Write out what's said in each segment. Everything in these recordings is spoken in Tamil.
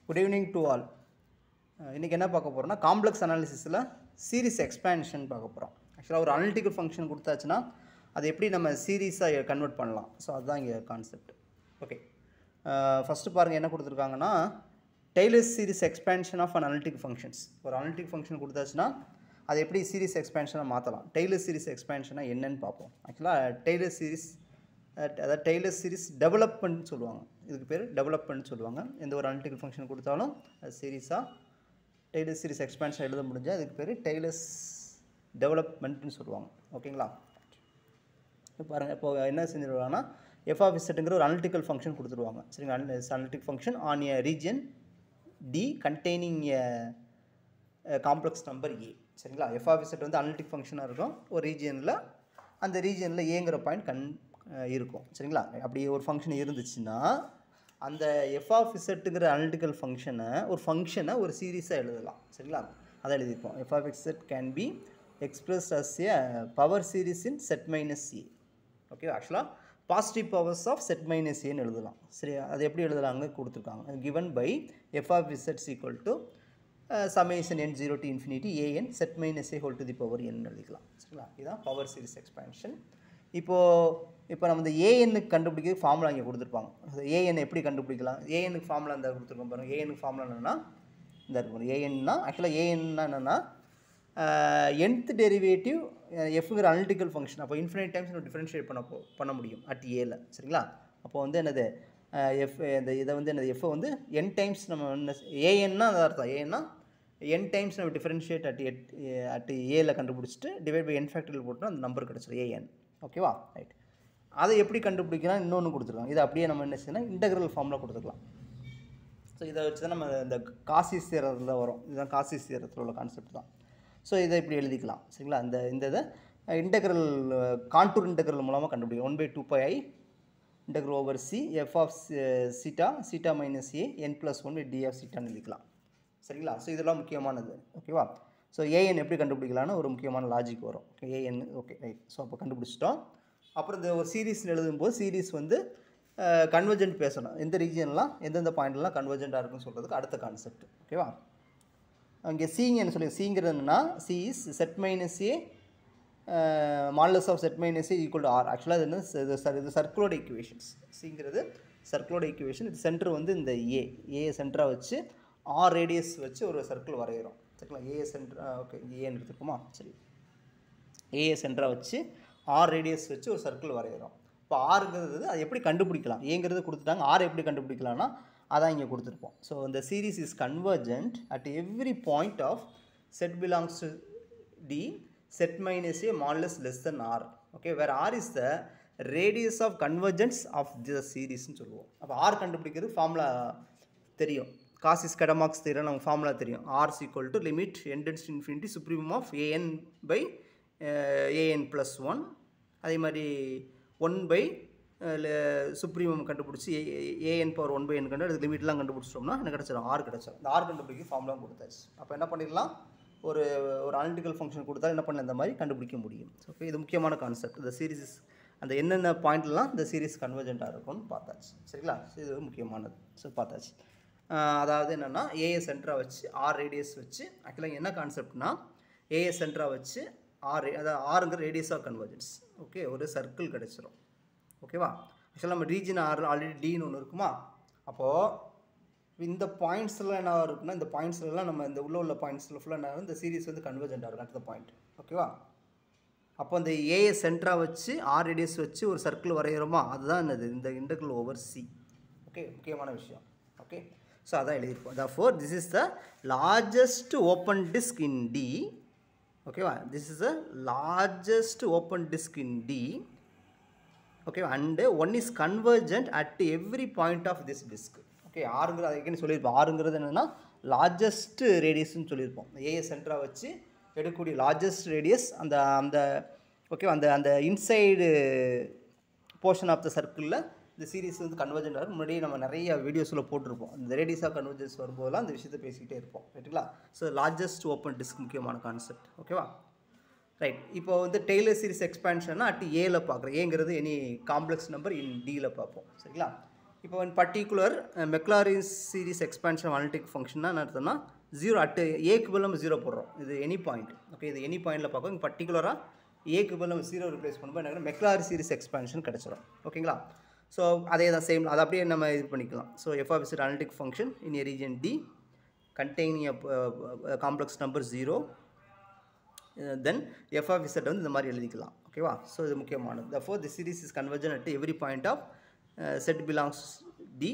Good evening to all. இன்றைக்கி என்ன பார்க்க போகிறோம்னா காம்ப்ளெக்ஸ் அனாலிசிஸில் சீரிஸ் எக்ஸ்பேன்ஷன் பார்க்க போகிறோம். ஆக்சுவலாக ஒரு அனலிட்டிக்கல் ஃபங்க்ஷன் கொடுத்தாச்சுன்னா அது எப்படி நம்ம சீரீஸாக கன்வெர்ட் பண்ணலாம். ஸோ அதுதான் இங்கே கான்செப்ட். ஓகே, ஃபஸ்ட்டு பாருங்கள் என்ன கொடுத்துருக்காங்கன்னா Taylor's series expansion of an analytic functions. ஒரு அனலிட்டிக் ஃபங்க்ஷன் கொடுத்தாச்சுன்னா அது எப்படி சீரிஸ் எக்ஸ்பேன்ஷனாக மாற்றலாம். டெய்லர் சீரிஸ் எக்ஸ்பேன்ஷனாக என்னன்னு பார்ப்போம். ஆக்சுவலாக டெய்லர் சீரிஸ் அதாவது டெய்லர் சீரிஸ் டெவலப்மெண்ட் சொல்லுவாங்க. இதுக்கு பேர் டெவலப்மெண்ட் சொல்லுவாங்க. எந்த ஒரு அனலிட்டிக்கல் ஃபங்க்ஷன் கொடுத்தாலும் அது சீரிஸாக டெய்லர் சீரிஸ் எக்ஸ்பேன்ஷன் எழுத முடிஞ்சால் அதுக்கு பேர் டெய்லர்ஸ் டெவலப்மெண்ட்னு சொல்லுவாங்க. ஓகேங்களா? இப்போ பாருங்கள், இப்போ என்ன செஞ்சுருவாங்கன்னா எஃப் ஆஃப் இசட்டுங்கிற ஒரு அனலிட்டிக்கல் ஃபங்க்ஷன் கொடுத்துருவாங்க. சரிங்களா? Analytic function on a region D containing a complex number A. சரிங்களா? எஃப் ஆஃப் இசட் வந்து அனலிட்டிக் ஃபங்க்ஷனாக இருக்கும். ஒரு ரீஜனில் அந்த ரீஜனில் ஏங்கிற பாயிண்ட் இருக்கும். சரிங்களா? அப்படி ஒரு ஃபங்க்ஷன் இருந்துச்சுன்னா அந்த எஃப் ஆஃப் இசட்டுங்கிற அனலிட்டிக்கல் ஃபங்க்ஷனை ஒரு சீரீஸாக எழுதலாம். சரிங்களா? அதை எழுதியிருப்போம். F of z can be expressed as a power series in z minus a. Okay, ஆக்சுவலாக positive powers of set minus ஏன்னு எழுதலாம். சரி, அது எப்படி எழுதலாங்க கொடுத்துருக்காங்க. கிவன் பை எஃப் ஆஃப் இசட்ஸ் equal to summation n 0 to infinity an set minus a whole to the power n எழுதிக்கலாம். சரிங்களா? இதுதான் பவர் சீரிஸ் எக்ஸ்பேன்ஷன். இப்போ நம்ம இந்த ஏஎன்னுக்கு கண்டுபிடிக்க ஃபார்முலா இங்கே கொடுத்துருப்பாங்க. ஏஎன் எப்படி கண்டுபிடிக்கலாம்? ஏஎன்னுக்கு ஃபார்முலா இந்த கொடுத்துருக்கோம் பாருங்கள். ஏஎன்னுக்கு ஃபார்முலா என்னென்னா இந்த இருக்கும். ஏஎன்னா ஆக்சுவலாக ஏஎன்னா என்னென்னா nth டெரிவேட்டிவ் எஃப்ங்கிற அனலிட்டிக்கல் ஃபங்க்ஷன். அப்போ இன்ஃபினிட் டைம்ஸ் நம்ம டிஃப்ரென்ஷியேட் பண்ண முடியும் அட் ஏல. சரிங்களா? அப்போ வந்து என்னது எஃப் இந்த இதை வந்து என்னது எஃப் வந்து n டைம்ஸ் நம்ம ஏஎன்னா அது அர்த்தம். ஏன்னா n டைம்ஸ் நம்ம டிஃப்ரென்ஷியேட் அட் ஏல கண்டுபிடிச்சிட்டு டிவைட் பை n ஃபேக்டரியல் போட்டோம்னா அந்த நம்பர் கிடச்சிடும் ஏஎன். ஓகேவா? ரைட். அதை எப்படி கண்டுபிடிக்கலாம் இன்னொன்று கொடுத்துருக்காங்க. இதை அப்படியே நம்ம என்ன செய்யணும், இன்டெக்ரல் ஃபார்மில் கொடுத்துக்கலாம். ஸோ இதை வச்சு தான் நம்ம இந்த காசிஸ் தியரத்தில் வரும். இதுதான் காசிஸ் தியரத்தில் உள்ள கான்செப்ட் தான். ஸோ இதை இப்படி எழுதிக்கலாம். சரிங்களா? இந்த இதை இன்டெக்ரல் கான்டூர் இன்டெக்ரல் மூலமாக கண்டுபிடிக்கும். 1/2 pi integral over c f of theta minus a n + 1 d of சீட்டான்னு எழுதிக்கலாம். சரிங்களா? ஸோ இதெல்லாம் முக்கியமானது. ஓகேவா? ஸோ ஏஎன் எப்படி கண்டுபிடிக்கலான்னு ஒரு முக்கியமான லாஜிக் வரும். AN okay right. ஸோ அப்போ கண்டுபிடிச்சிட்டோம். அப்புறம் இந்த ஒரு சீரீஸ் எழுதும்போது சீரீஸ் வந்து கன்வர்ஜென்ட் பேசணும். எந்த ரீஜன்லாம் எந்தெந்த பாயிண்ட்லாம் கன்வர்ஜென்ட்டாக இருக்குன்னு சொல்கிறதுக்கு அடுத்த கான்செப்ட். ஓகேவா? அங்கே சிங்கன்னு சொல்லி சிங்கிறது என்னென்னா C is Z minus A modulus of set minus A equal to R. ஆக்சுவலாக இது சர்க்குலோட ஈக்குவேஷன்ஸ். சிங்கிறது சர்க்குலோட ஈக்குவேஷன். இது சென்டர் வந்து இந்த ஏ சென்டராக வச்சு ஆர் ரேடியஸ் வச்சு ஒரு சர்க்கிள் வரைகிறோம். சரிங்களா? ஏஏ சென்டர் ஓகே ஏன்னு எடுத்துருக்கோமா? சரி, ஏஏ சென்டராக வச்சு ஆர் ரேடியஸ் வச்சு ஒரு சர்க்கிள் வரைகிறோம். இப்போ ஆறுங்கிறது அது எப்படி கண்டுபிடிக்கலாம்? ஏங்கிறது கொடுத்துட்டாங்க. ஆர் எப்படி கண்டுபிடிக்கலாம்னா அதான் இங்கே கொடுத்துருப்போம். ஸோ இந்த series is convergent at every point of set belongs to d z minus A modulus less than r. Okay, where r is the radius of convergence of the சீரீஸ்ன்னு சொல்லுவோம். அப்போ ஆர் கண்டுபிடிக்கிறது ஃபார்முலா தெரியும். காசிஸ் கடமாக்ஸ் தியரம் நமக்கு ஃபார்முலா தெரியும். R equal to limit n tends to infinity supremum of a n by a n plus 1. அதே மாதிரி 1 சுப்ரீமம் கண்டுபிடிச்சி ஏஎன் பவர் 1/n கண்டு அதுக்கு லிமிட்லாம் கண்டுபிடிச்சிட்டோம்னா எனக்கு கிடச்சிடும் ஆர் கிடச்சிடும். இந்த ஆர் கண்டுபிடிக்க ஃபார்முலா கொடுத்தாச்சு. அப்போ என்ன பண்ணிடலாம், ஒரு அனலிட்டிக்கல் ஃபங்க்ஷன் கொடுத்தா என்ன பண்ண இந்த மாதிரி கண்டுபிடிக்க முடியும். ஓகே, இது முக்கியமான கான்செப்ட். இந்த சீரீஸ் அந்த என்னென்ன பாயிண்ட்லாம் இந்த சீரீஸ் கன்வர்ஜென்ட்டாக இருக்கும்னு பார்த்தாச்சு. சரிங்களா? ஸோ இது முக்கியமானது. ஸோ பார்த்தாச்சு. அதாவது என்னென்னா ஏஏ சென்டராக வச்சு ஆர் ரேடியஸ் வச்சு ஆக்சுவலாக என்ன கான்செப்ட்னா ஏஏ சென்டராக வச்சு அதாவது ஆறுங்கிற ரேடியஸ் ஆஃப் கன்வர்ஜென்ஸ். ஓகே, ஒரு சர்க்கிள் கிடச்சிரும். ஓகேவா? ஆக்சுவலாக நம்ம ரீஜன் ஆல்ரெடி டின்னு ஒன்று இருக்குமா? அப்போது இந்த பாயிண்ட்ஸ்லாம் என்ன இருக்குன்னா இந்த பாயிண்ட்ஸ்லாம் நம்ம இந்த உள்ள பாயிண்ட்ஸில் ஃபுல்லாக என்ன இந்த சீரீஸ் வந்து கன்வர்ஜென்ட்டாக இருக்கும் அடுத்த பாயிண்ட். ஓகேவா? அப்போ இந்த ஏஏ சென்டராக வச்சு ஆர் ரேடியஸ் வச்சு ஒரு சர்க்கிள் வரைகிறோமா, அதுதான் என்னது இந்த இன்டெக்ரல் ஓவர் சி. ஓகே, முக்கியமான விஷயம். ஓகே, ஸோ அதான் எழுதியிருப்போம். therefore this is the largest open disk in D. ஓகேவா? this is the largest open disk in D. Okay, and one is convergent at every point of this disk. Okay, ஆறுங்கிறது அதுக்குன்னு சொல்லியிருப்போம். ஆறுங்கிறது என்னென்னா லார்ஜஸ்ட் ரேடியஸ்ன்னு சொல்லியிருப்போம். ஏஏ சென்டராக வச்சு எடுக்கக்கூடிய லார்ஜஸ்ட் ரேடியஸ் அந்த அந்த ஓகேவா அந்த அந்த இன்சைடு போர்ஷன் ஆஃப் த சர்க்கிளில் இந்த சீரீஸ் வந்து கன்வர்ஜென்ட் ஆகும். முன்னாடியே நம்ம நிறைய வீடியோஸில் போட்டிருப்போம். இந்த ரேடியஸ் ஆஃப் கன்வர்ஜென்ஸ் வரும்போதெல்லாம் இந்த விஷயத்தை பேசிக்கிட்டே இருப்போம். ரைட்டுங்களா? ஸோ லார்ஜஸ்ட் ஓப்பன் டிஸ்க் முக்கியமான கான்செப்ட். ஓகேவா? ரைட். இப்போ வந்து டெய்லர் சீரிஸ் எக்ஸ்பேன்ஷன்னா அட் ஏல பார்க்குறோம். ஏங்கிறது எனி காம்ப்ளெக்ஸ் நம்பர் இன் டியில் பார்ப்போம். சரிங்களா? இப்போ in particular Maclaurin series expansion of analytic function என்ன அர்த்தம்னா 0 at a க்கு பதிலா நம்ம 0 போடுறோம். இது எனி பாயிண்ட். ஓகே, இது எனி பாயிண்ட்ல பார்ப்போம். பர்టిక్యులரா a க்கு பதிலா நம்ம 0 ரிப்ளேஸ் பண்ணும்போது என்ன Maclaurin series expansion கிடைச்சிரும். ஓகேங்களா? ஸோ அதே தான் சேம், அதை அப்படியே நம்ம இது பண்ணிக்கலாம். So f of z analytic function in a region D containing a complex number 0, then f of z வந்து இந்த மாதிரி எழுதிக்கலாம். ஓகேவா? ஸோ இது முக்கியமானது. Therefore the series is convergent at every point of set belongs D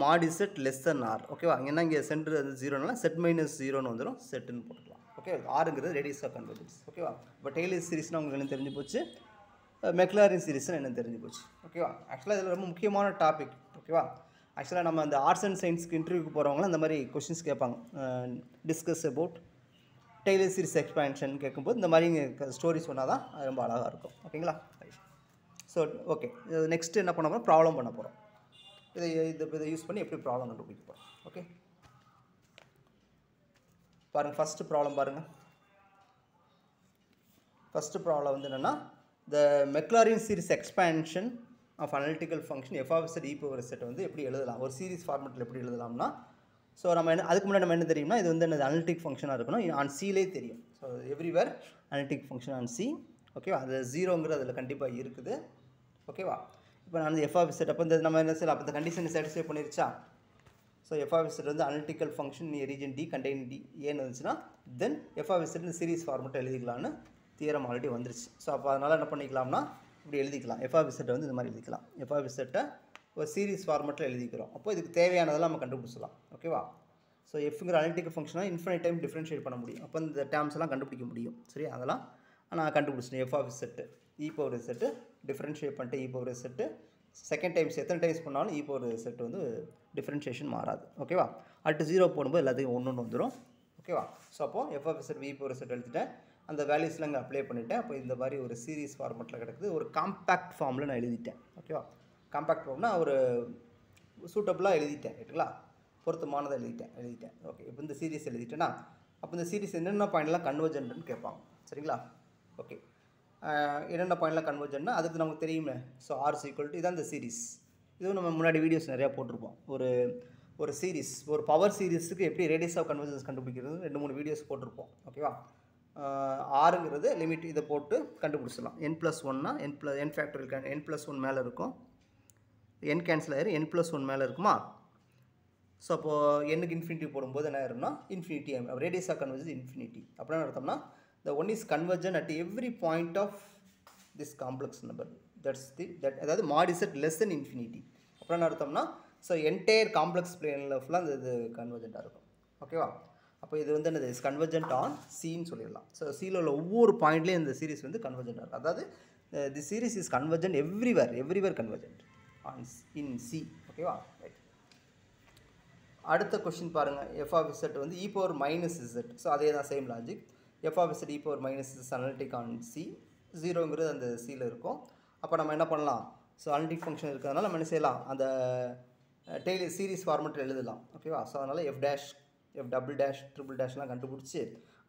mod z less than r. ஓகேவா? ஏன்னா இங்கே சென்டர் அது 0னால set minus 0ன்னு வந்துடும், செட்டுன்னு போட்டுக்கலாம். ஓகே, ஆறுங்கிறது ரேடியஸ் ஆஃப் கன்வர்ஜென்ஸ். ஓகேவா? இப்போ டெய்லர் சீரிஸ்னால் உங்களுக்கு என்ன தெரிஞ்சு போச்சு, மெக்லாரின் சீரிஸ்னு என்ன தெரிஞ்சு போச்சு. ஓகேவா? ஆக்சுவலாக இதில் ரொம்ப முக்கியமான டாபிக். ஓகேவா? ஆக்சுவலாக நம்ம அந்த ஆர்ட்ஸ் அண்ட் சயின்ஸ்க்கு இன்டர்வியூக்கு போகிறவங்களாம் இந்த மாதிரி கொஷின்ஸ் கேட்பாங்க. Discuss about Taylor series expansion கேட்கும்போது இந்த மாதிரி ஸ்டோரி சொன்னால் தான் அது ரொம்ப அழகாக இருக்கும். ஓகேங்களா? ஸோ ஓகே, நெக்ஸ்ட்டு என்ன பண்ண போகிறோம், ப்ராப்ளம் பண்ண போகிறோம். இதை யூஸ் பண்ணி எப்படி ப்ராப்ளம் கண்டுபிடிக்க போகிறோம். ஓகே, பாருங்கள், ஃபஸ்ட்டு ப்ராப்ளம் பாருங்கள். ஃபஸ்ட்டு ப்ராப்ளம் வந்து என்னென்னா, the Maclaurin series expansion of analytical function f of z e power z வந்து எப்படி எழுதலாம், ஒரு சீரிஸ் ஃபார்மெட்டில் எப்படி எழுதலாம்னா, ஸோ நம்ம என்ன அதுக்கு முன்னாடி நம்ம என்ன தெரியும்னா, இது வந்து என்னது அனலிட்டிக் ஃபங்க்ஷனாக இருக்கணும். ஆன் சிலே தெரியும். So everywhere analytic function on C. ஓகேவா? அது 0ங்கிறது அதில் கண்டிப்பாக இருக்குது. ஓகேவா? இப்போ நான் வந்து f of z அப்போ இந்த நம்ம என்ன செய்யலாம், அப்போ இந்த கண்டிஷனை சாட்டிஸ்ஃபை பண்ணிருச்சா. ஸோ f of z வந்து analytical function region d contain d ஏன்னு வந்துச்சுன்னா, தென் f of z இந்த சீரிஸ் ஃபார்மெட்டை எழுதிக்கலான்னு தியரம் ஆல்ரெடி வந்துருச்சு. ஸோ அப்போ அதனால் என்ன பண்ணிக்கலாம்னா, இப்படி எழுதிக்கலாம். f of z வந்து இந்த மாதிரி எழுதிக்கலாம். f of z ஒரு சீரிஸ் ஃபார்மெட்டில் எழுதிக்கிறோம். அப்போ இதுக்கு தேவையானதெல்லாம் நம்ம கண்டுபிடிச்சலாம். ஓகேவா? ஸோ எஃப்ங்கிற அனலிட்டிக்கல் ஃபங்க்ஷனாக இன்ஃபினிட் டைம் டிஃப்ரென்ஷியேட் பண்ண முடியும். அப்போ இந்த டேர்ம்ஸ் எல்லாம் கண்டுபிடிக்க முடியும். சரி, அதெல்லாம் நான் கண்டுபிடிச்சிட்டேன். f of z e power z differentiate பண்ணிட்டு e power z second times எத்தனை டைம்ஸ் பண்ணாலும் e power z வந்து டிஃப்ரென்ஷியேஷன் மாறாது. ஓகேவா? அட் 0 போடும்போது எல்லாத்தையும் ஒன்று வந்துடும். ஓகேவா? ஸோ அப்போது f of z e power z எழுதிட்டேன். அந்த வேல்யூஸ்லாம் இங்கே அப்ளை பண்ணிவிட்டேன். அப்போ இந்த மாதிரி ஒரு சீரிஸ் ஃபார்மெட்டில் கிடக்குது. ஒரு காம்பேக்ட் ஃபார்மில் நான் எழுதிட்டேன். ஓகேவா? காம்பேக்ட் ஃபார்ம்னா ஒரு சூட்டபுளாக எழுதிட்டேன். ரைட்டுங்களா? பொருத்தமானதை எழுதிட்டேன். ஓகே, இப்போ இந்த சீரிஸ் எழுதிட்டேன்னா, அப்போ இந்த சீரிஸ் என்னென்ன பாயிண்ட்லாம் கன்வர்ஜென்ட்னு கேட்பாங்க. சரிங்களா? ஓகே, என்னென்ன பாயிண்ட்லாம் கன்வர்ஜென்ட்னா அதுக்கு நமக்கு தெரியுமே. ஸோ ஆர் ஈக்குவல் டு இதான் இந்த சீரிஸ். இதுவும் நம்ம முன்னாடி வீடியோஸ் நிறையா போட்டிருப்போம். ஒரு சீரிஸ், ஒரு பவர் சீரிஸுக்கு எப்படி ரேடியஸ் ஆஃப் கன்வர்ஜென்ஸ் கண்டுபிடிக்கிறது 2-3 வீடியோஸ் போட்டிருப்போம். ஓகேவா? ஆறுங்கிறது லிமிட், இதை போட்டு கண்டுபிடிச்சிடலாம். n+1னா n ஃபேக்டரியல் n+1 மேலே இருக்கும். n கேன்சல் ஆயிரும், n+1 மேலே இருக்குமா. ஸோ அப்போது n க்கு இன்ஃபினிட்டி போடும்போது என்ன ஆயிரும்னா infinity, radius of convergence infinity. அப்படின்னா அர்த்தம்னா the one is convergent at every point of this complex number. அதாவது mod z less than infinity. அப்படின்னா அர்த்தம்னா ஸோ என்டையர் காம்ப்ளெக்ஸ் பிளேனில் ஃபுல்லாக இது கன்வர்ஜென்ட்டாக இருக்கும். ஓகேவா? அப்போ இது வந்து என்னது, இஸ் கன்வர்ஜென்ட் ஆன் சின்னு சொல்லிடலாம். ஸோ சியில் உள்ள ஒவ்வொரு பாயிண்ட்லேயும் இந்த சீரிஸ் வந்து கன்வர்ஜென்ட்டாக இருக்கும். அதாவது the series is convergent everywhere convergent on in c. ஓகேவா? ரைட். அடுத்த கொஸ்டின் பாருங்கள். f of z வந்து e power minus z. So அதே தான் same logic. f of z e power minus z analytic on c. 0ங்கிறது அந்த சியில் இருக்கும். அப்போ நம்ம என்ன பண்ணலாம், ஸோ அனலிட்டிக் ஃபங்க்ஷன் இருக்கிறதுனால நம்ம என்ன செய்யலாம், அந்த டெய்லர் சீரிஸ் ஃபார்மெட்டில் எழுதலாம். ஓகேவா? ஸோ அதனால் f dash f double dash triple டேஷ்லாம் கண்டுபிடிச்சி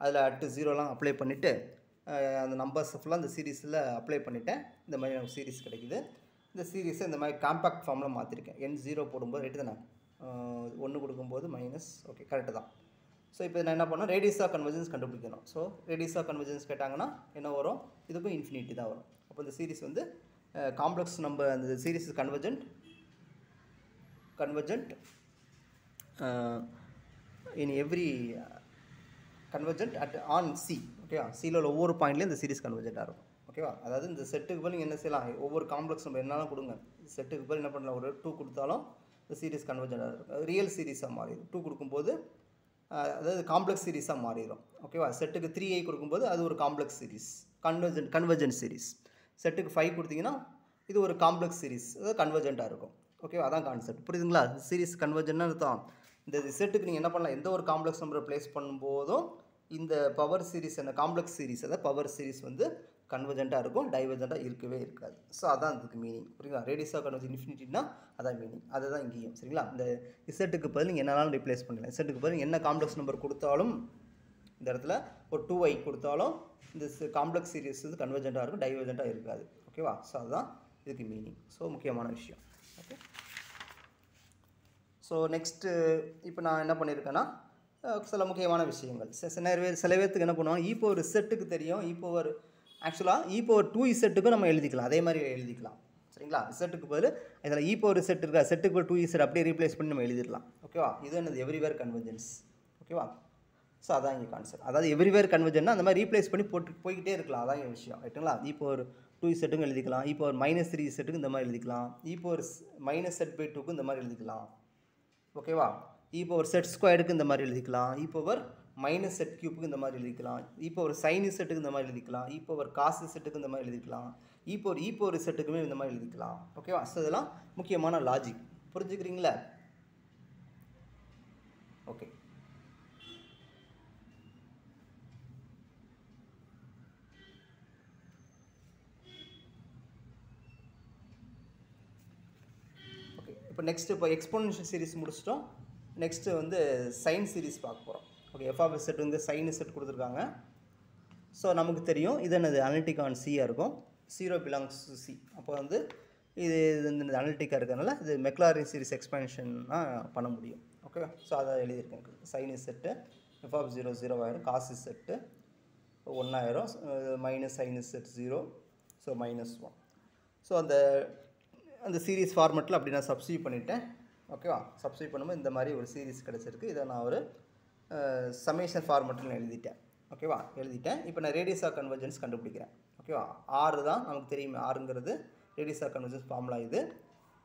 அதில் அட்டு 0லாம் அப்ளை பண்ணிவிட்டு அந்த நம்பர்ஸ் ஃபுல்லாக அந்த சீரீஸில் அப்ளை பண்ணிவிட்டேன். இந்த மாதிரி எனக்கு சீரிஸ் கிடைக்குது. இந்த சீரீஸை இந்த மாதிரி காம்பேக்ட் ஃபார்மில் மாற்றிருக்கேன். n0 போடும்போது ரைட்டு தானே, 1 கொடுக்கும்போது மைனஸ். ஓகே, கரெக்டு தான். ஸோ இப்போ நான் என்ன பண்ணோம், ரேடியஸ் ஆஃப் கன்வர்ஜென்ஸ் கண்டுபிடிக்கணும். ஸோ ரேடியஸ் ஆஃப் கன்வர்ஜென்ஸ் கேட்டாங்கன்னா என்ன வரும், இதுக்கும் இன்ஃபினிட்டி தான் வரும். அப்போ இந்த சீரிஸ் வந்து காம்ப்ளெக்ஸ் நம்பர், அந்த series convergent in every convergent at on C. ஓகேவா? சியில் உள்ள ஒவ்வொரு பாயிண்ட்லேயும் இந்த சீரிஸ் கன்வர்ஜென்ட்டாக இருக்கும். ஓகேவா? அதாவது இந்த செட்டுக்கு பதில் நீங்கள் என்ன செய்யலாம், ஒவ்வொரு காம்ப்ளெக்ஸ் நம்பர் என்னாலும் கொடுங்க. செட்டுக்கு பதில் என்ன பண்ணலாம், ஒரு 2 கொடுத்தாலும் இந்த சீரிஸ் கன்வர்ஜென்ட்டாக இருக்கும். ரியல் சீரிஸாக மாறிடும். 2 கொடுக்கும்போது அதாவது காம்ப்ளெக்ஸ் சீரிஸாக மாறிடும். ஓகேவா? செட்டுக்கு 3i கொடுக்கும்போது அது ஒரு காம்ப்ளெக்ஸ் சீரிஸ், கன்வர்ஜென்ட் சீரிஸ். செட்டுக்கு 5 கொடுத்தீங்கன்னா இது ஒரு காம்ப்ளெக்ஸ் சீரிஸ், அதாவது கன்வர்ஜென்ட்டாக இருக்கும். ஓகேவா? அதான் கான்செப்ட். புரியுதுங்களா? சீரிஸ் கன்வர்ஜென்ட்னு அர்த்தம். இந்த செட்டுக்கு நீங்கள் என்ன பண்ணலாம், எந்த ஒரு காம்ப்ளெக்ஸ் நம்பரை ப்ளேஸ் பண்ணும்போதும் இந்த பவர் சீரிஸ், என்ன காம்ப்ளெக்ஸ் சீரிஸ், அதாவது பவர் சீரிஸ் வந்து கன்வர்ஜென்ட்டாக இருக்கும், டைவர்ஜென்ட்டாக இருக்கவே இருக்காது. ஸோ அதான் அதுக்கு மீனிங். புரியுங்களா? ரேடியஸ் ஆஃப் கன்வர்ஜென்ஸ் இன்ஃபினிட்டினா அதான் மீனிங். அதுதான் இங்கேயும். சரிங்களா? இந்த இசட்டுக்கு பதில் நீங்கள் என்னன்னாலும் ரிப்ளேஸ் பண்ணிக்கலாம். இசட்டுக்கு பதில் என்ன காம்ப்ளெக்ஸ் நம்பர் கொடுத்தாலும், இந்த இடத்துல ஒரு 2i கொடுத்தாலும் இந்த காம்ப்ளெக்ஸ் சீரிஸ் வந்து கன்வர்ஜென்ட்டாக இருக்கும், டைவர்ஜென்ட்டாக இருக்காது. ஓகேவா? ஸோ அதுதான் இதுக்கு மீனிங். ஸோ முக்கியமான விஷயம். ஓகே, ஸோ நெக்ஸ்ட்டு இப்போ நான் என்ன பண்ணியிருக்கேன்னா சில முக்கியமான விஷயங்கள் சில பேர்த்துக்கு என்ன பண்ணுவோம் இப்போ ஒரு செட்டுக்கு தெரியும் ஆக்சுவலாக இப்போ 2z நம்ம எழுதிக்கலாம் அதே மாதிரி எழுதிக்கலாம் சரிங்களா செட்டுக்கு பதில் இதில் ஒரு செட் இருக்கா செட்டுக்கு 2z அப்படியே ரீப்ளேஸ் பண்ணி நம்ம எழுதிடலாம் ஓகேவா இது என்னது எவ்ரிவேர் கன்வர்ஜென்ஸ் ஓகேவா ஸோ அதான் இங்கே கான்செப்ட் அதாவது எவ்ரிவேர் கன்வர்ஜென்ட்னா அந்த மாதிரி ரீப்ளேஸ் பண்ணி போய்கிட்டே இருக்கலாம் அதான் எங்கள் விஷயம் ரைட்டுங்களா இப்போ ஒரு 2z எழுதிக்கலாம் இப்போ ஒரு -3z இந்த மாதிரி எழுதிக்கலாம் இப்போ ஒரு -z/2க்கு இந்த மாதிரி எழுதிக்கலாம் ஓகேவா இப்போ ஒரு செட் ஸ்கொயருக்கு இந்த மாதிரி எழுதிக்கலாம் இப்போ ஒரு -z3க்கு இந்த மாதிரி எழுதிக்கலாம் இப்போ ஒரு sin z இந்த மாதிரி எழுதிக்கலாம் இப்போ ஒரு cos z இந்த மாதிரி எழுதிக்கலாம் இப்போ ஒரு செட்டுக்குமே இந்த மாதிரி எழுதிக்கலாம் ஓகேவா ஸோ இதெல்லாம் முக்கியமான லாஜிக் புரிஞ்சுக்கிறீங்களா ஓகே இப்போ நெக்ஸ்ட் இப்போ எக்ஸ்போனன்ஷியல் சீரிஸ் முடிச்சிட்டோம் நெக்ஸ்ட்டு வந்து சைன் சீரிஸ் பார்க்க போகிறோம் ஓகே f(z) வந்து sin z கொடுத்துருக்காங்க ஸோ நமக்கு தெரியும் இது என்னது அனலிட்டிக் ஆன் சியாக இருக்கும் 0 பிலாங்ஸ் டு சி அப்போ வந்து இது இந்த அனலிட்டிக்காக இருக்கிறதுனால இது மெக்லாரின் சீரிஸ் எக்ஸ்பென்ஷனாக பண்ண முடியும் ஓகே ஸோ அதை எழுதியிருக்கேன் sin z f(0) 0 ஆயிரும் cos z 1 ஆயிரும் -sin z 0 ஸோ -1 ஸோ அந்த சீரிஸ் ஃபார்மெட்டில் அப்படி நான் சப்ஸ்டியூட் பண்ணிட்டேன் ஓகேவா சப்ஸ்டியூட் பண்ணும்போது இந்த மாதிரி ஒரு சீரிஸ் கிடச்சிருக்கு இதை நான் ஒரு சமேஷன் ஃபார்மெட்டில் எழுதிட்டேன் ஓகேவா எழுதிட்டேன் இப்போ நான் ரேடியஸ் ஆஃப் கன்வர்ஜென்ஸ் கண்டுபிடிக்கிறேன் ஓகேவா ஆறு தான் நமக்கு தெரியுமே ஆறுங்கிறது ரேடியஸ் ஆஃப் கன்வர்ஜென்ஸ் ஃபார்முலா இது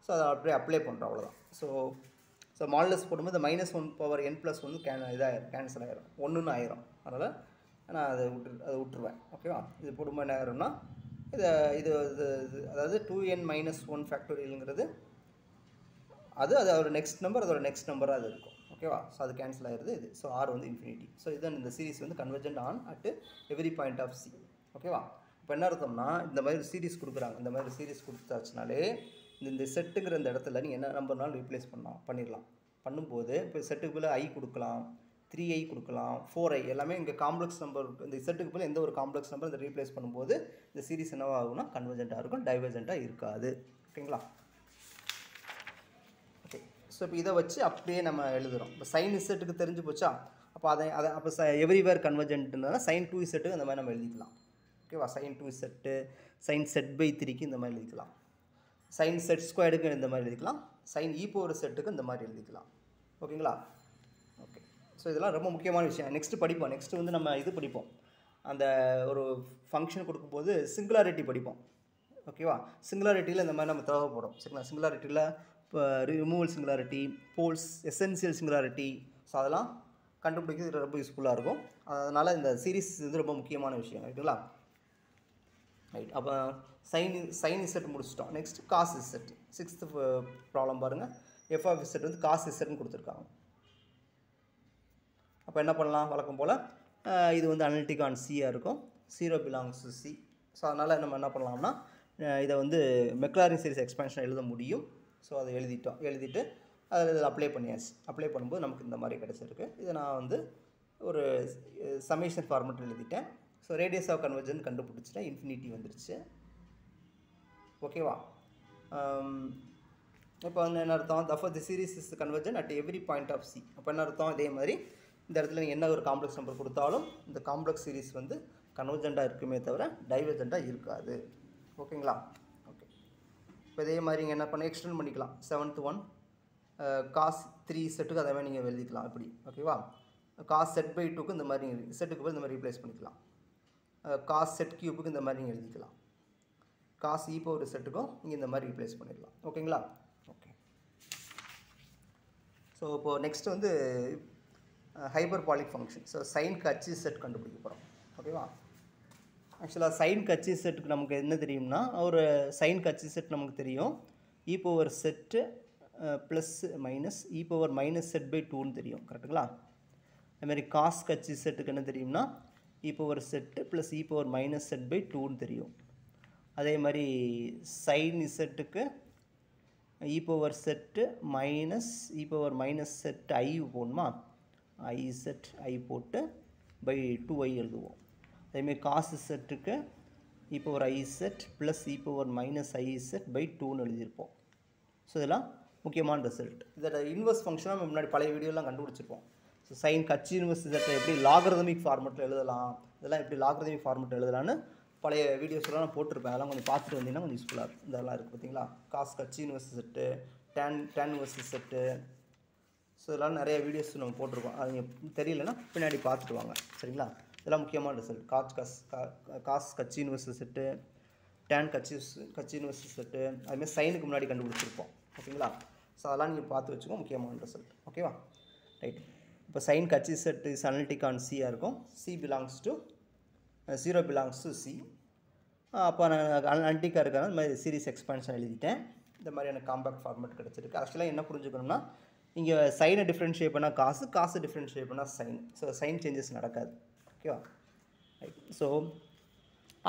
ஸோ அதை அப்படியே அப்ளை பண்ணுறோம் அவ்வளோதான் ஸோ மாடுலஸ் போடும்போது -1/n+1 கேன்சல் ஆகிரும் 1ன்னு ஆயிரும் அதனால் நான் அதை விட்டுருவேன் ஓகேவா இது போடும்போது என்ன ஆயிரும்னா இது அதாவது 2n-1 ஃபேக்டோரியல்ங்கிறது அதோட நெக்ஸ்ட் நம்பர் அதோட நெக்ஸ்ட் நம்பராக அது இருக்கும் ஓகேவா ஸோ அது கேன்சல் ஆகிடுது இது ஸோ ஆர் வந்து இன்ஃபினிட்டி ஸோ இதுதான் இந்த சீரிஸ் வந்து convergent on at every point of C ஓகேவா இப்போ என்ன அர்த்தம்னா இந்த மாதிரி சீரிஸ் கொடுக்குறாங்க இந்த மாதிரி சீரிஸ் கொடுத்தாச்சுனாலே இந்த செட்டுங்கிற இந்த இடத்துல நீங்கள் என்ன நம்பர்னாலும் ரீப்ளேஸ் பண்ணிடலாம் பண்ணும்போது இப்போ செட்டுக்கு போல் ஐ கொடுக்கலாம் 3i கொடுக்கலாம் 4i எல்லாமே இங்கே காம்ப்ளெக்ஸ் நம்பர் இந்த செட்டுக்கு போல் எந்த ஒரு காம்ப்ளெக்ஸ் நம்பர் இந்த ரீப்ளேஸ் பண்ணும்போது இந்த சீரிஸ் என்னவாக ஆகும்னா கன்வர்ஜென்ட்டாக இருக்கும் டைவர்ஜென்ட்டாக இருக்காது ஓகேங்களா ஓகே ஸோ இப்போ இதை வச்சு அப்படியே நம்ம எழுதுகிறோம் இப்போ sin z தெரிஞ்சு போச்சா அப்போ அப்போ எவ்ரிவேர் கன்வர்ஜென்ட்னால sin 2z அந்த மாதிரி நம்ம எழுதிக்கலாம் ஓகேவா sin 2z sin z/3க்கு இந்த மாதிரி எழுதிக்கலாம் sin z² இந்த மாதிரி எழுதிக்கலாம் sin e⁻z இந்த மாதிரி எழுதிக்கலாம் ஓகேங்களா ஓகே ஸோ இதெல்லாம் ரொம்ப முக்கியமான விஷயம் நெக்ஸ்ட்டு படிப்போம் நெக்ஸ்ட்டு வந்து நம்ம இது படிப்போம் அந்த ஒரு ஃபங்க்ஷன் கொடுக்கும்போது சிங்குலாரிட்டி படிப்போம் ஓகேவா சிங்குலாரிட்டியில் இந்த மாதிரி நம்ம தேவைப்படும் சரிங்களா சிங்குலாரிட்டியில் இப்போ removal singularity poles essential singularity so அதெல்லாம் கண்டுபிடிக்கிறது ரொம்ப யூஸ்ஃபுல்லாக இருக்கும் அதனால் இந்த சீரிஸ் இது ரொம்ப முக்கியமான விஷயம் ரைட்டுங்களா ரைட் அப்போ sin z முடிச்சிட்டோம் next cos z 6th problem பாருங்கள் f(z) வந்து cos z கொடுத்துருக்காங்க அப்போ என்ன பண்ணலாம் வழக்கம் போல் இது வந்து அனலிட்டிக் ஆன் சியாக இருக்கும் 0 பிலாங்ஸ் டு சி ஸோ அதனால் நம்ம என்ன பண்ணலாம்னா இதை வந்து மெக்லாரின் சீரிஸ் எக்ஸ்பென்ஷன் எழுத முடியும் ஸோ அதை எழுதிட்டு அதில் அப்ளை பண்ணியாச்சு அப்ளை பண்ணும்போது நமக்கு இந்த மாதிரி கிடச்சிருக்கு இதை நான் வந்து ஒரு சமேஷன் ஃபார்மெட் எழுதிட்டேன் ஸோ ரேடியஸ் ஆஃப் கன்வர்ஜென்ட் கண்டுபிடிச்சிட்டேன் இன்ஃபினிட்டி வந்துருச்சு ஓகேவா இப்போ வந்து என்ன அர்த்தம் therefore the series is convergent at every point of c அப்போ என்ன அர்த்தம் இதே மாதிரி இந்த இடத்துல நீங்கள் என்ன ஒரு காம்ப்ளெக்ஸ் நம்பர் கொடுத்தாலும் இந்த காம்ப்ளெக்ஸ் சீரிஸ் வந்து கன்வர்ஜென்ட்டாக இருக்குமே தவிர டைவர்ஜென்ட்டாக இருக்காது ஓகேங்களா ஓகே இப்போ இதே மாதிரி நீங்கள் என்ன பண்ண எக்ஸ்டெண்ட் பண்ணிக்கலாம் 7th ஒன் cos 3z அதே மாதிரி நீங்கள் எழுதிக்கலாம் இப்படி ஓகேவா cos z/2க்கு இந்த மாதிரி நீங்கள் z இந்த மாதிரி ரீப்ளேஸ் பண்ணிக்கலாம் cos z³ இந்த மாதிரி நீங்கள் எழுதிக்கலாம் cos e⁻z நீங்கள் இந்த மாதிரி ரீப்ளேஸ் பண்ணிடலாம் ஓகேங்களா ஓகே ஸோ இப்போது நெக்ஸ்ட் வந்து ஹைப்பர்பாலிக் ஃபங்க்ஷன் ஸோ சைனுக்கு hz கண்டுபிடிக்க போகிறோம் ஓகேவா ஆக்சுவலாக சைனுக்கு hz நமக்கு என்ன தெரியும்னா ஒரு சைனுக்கு hz நமக்கு தெரியும் e⁻z ப்ளஸ் மைனஸ் e⁻−z/2ன்னு தெரியும் கரெக்டுங்களா அதுமாதிரி காஸ்க்கு hz என்ன தெரியும்னா e⁻z ப்ளஸ் e⁻−z/2ன்னு தெரியும் அதே மாதிரி sin z e⁻z minus e⁻−z(i) போடணுமா i போட்டு பை 2i எழுதுவோம் அதேமாதிரி cos z e⁻iz ப்ளஸ் e⁻−iz/2ன்னு எழுதியிருப்போம் ஸோ இதெல்லாம் முக்கியமான ரிசல்ட். இதோட இன்வெர்ஸ் ஃபங்க்ஷனாக நம்ம முன்னாடி பழைய வீடியோலாம் கண்டுபிடிச்சிருப்போம். ஸோ சைன் கட்சி இன்வெர்ஸ் இசட்டை எப்படி லாகரதமிக் ஃபார்மெட்டில் எழுதலாம், இதெல்லாம் எப்படி லாகரதமிக் ஃபார்மெட்டில் எழுதலான்னு பழைய வீடியோஸ்லாம் நான் போட்டிருப்பேன். அதெல்லாம் கொஞ்சம் பார்த்துட்டு வந்தீங்கன்னா கொஞ்சம் யூஸ்ஃபுல்லாக இருக்கும். இதெல்லாம் இருக்குது பார்த்தீங்களா, காஸ் கட்சி inverse Z, tan inverse Z. So இதெல்லாம் நிறைய வீடியோஸ் நம்ம போட்டிருக்கோம். அது தெரியலன்னா பின்னாடி பார்த்துட்டு வாங்க. சரிங்களா, இதெல்லாம் முக்கியமான ரிசல்ட். காஸ் கட்சி இன்வெர்ஸ் செட்டு, டேன் கட்சி இன்வெர்ஸ் செட்டு, அதுமாதிரி சைனுக்கு முன்னாடி கண்டுபிடிச்சிருப்போம். ஓகேங்களா, ஸோ அதெல்லாம் நீங்கள் பார்த்து வச்சுக்கோ, முக்கியமான ரிசல்ட். ஓகேவா, ரைட். இப்போ சைன் கட்சி செட் இஸ் அனலிட்டிக் ஆன் சியாக இருக்கும். C belongs to 0 belongs to C. அப்போ நான் அனலிட்டிக்காக இருக்காங்க. இந்த மாதிரி சீரிஸ் எக்ஸ்பான்ஷன் எழுதிட்டேன். இந்த மாதிரியான காம்பேக்ட் ஃபார்மேட் கிடச்சிருக்கு. ஆக்சுவலாக என்ன புரிஞ்சுக்கணும்னா, இங்கே சைனை டிஃப்ரென்ஷியேட் பண்ணால் காசு டிஃப்ரென்ஷியேட் பண்ணால் சைன். ஸோ சைன் சேஞ்சஸ் நடக்காது. ஓகேவா, ரைட். ஸோ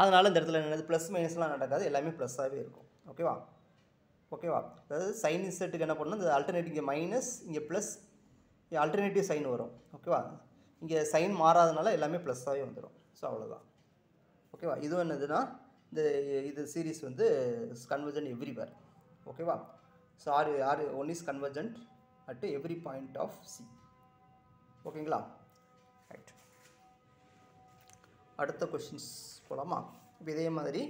அதனால் இந்த இடத்துல என்னது ப்ளஸ் மைனஸ்லாம் நடக்காது, எல்லாமே ப்ளஸ்ஸாகவே இருக்கும். ஓகேவா, அதாவது சைன் இசட்டுக்கு என்ன பண்ணணும், இந்த ஆல்டர்னேட்டிவ் இங்கே மைனஸ், இங்கே ப்ளஸ், ஆல்டர்னேட்டிவ் சைன் வரும். ஓகேவா, இங்கே சைன் மாறாதனால எல்லாமே ப்ளஸ்ஸாகவே வந்துடும். ஸோ அவ்வளோதான். ஓகேவா, இதுவும் என்னதுன்னா இது சீரிஸ் வந்து கன்வர்ஜென்ட் எவ்ரிவேர். ஓகேவா, so one is convergent at every point of C. ஓகேங்களா, ரைட். அடுத்த கொஷின்ஸ் போகலாமா. இப்போ இதே மாதிரி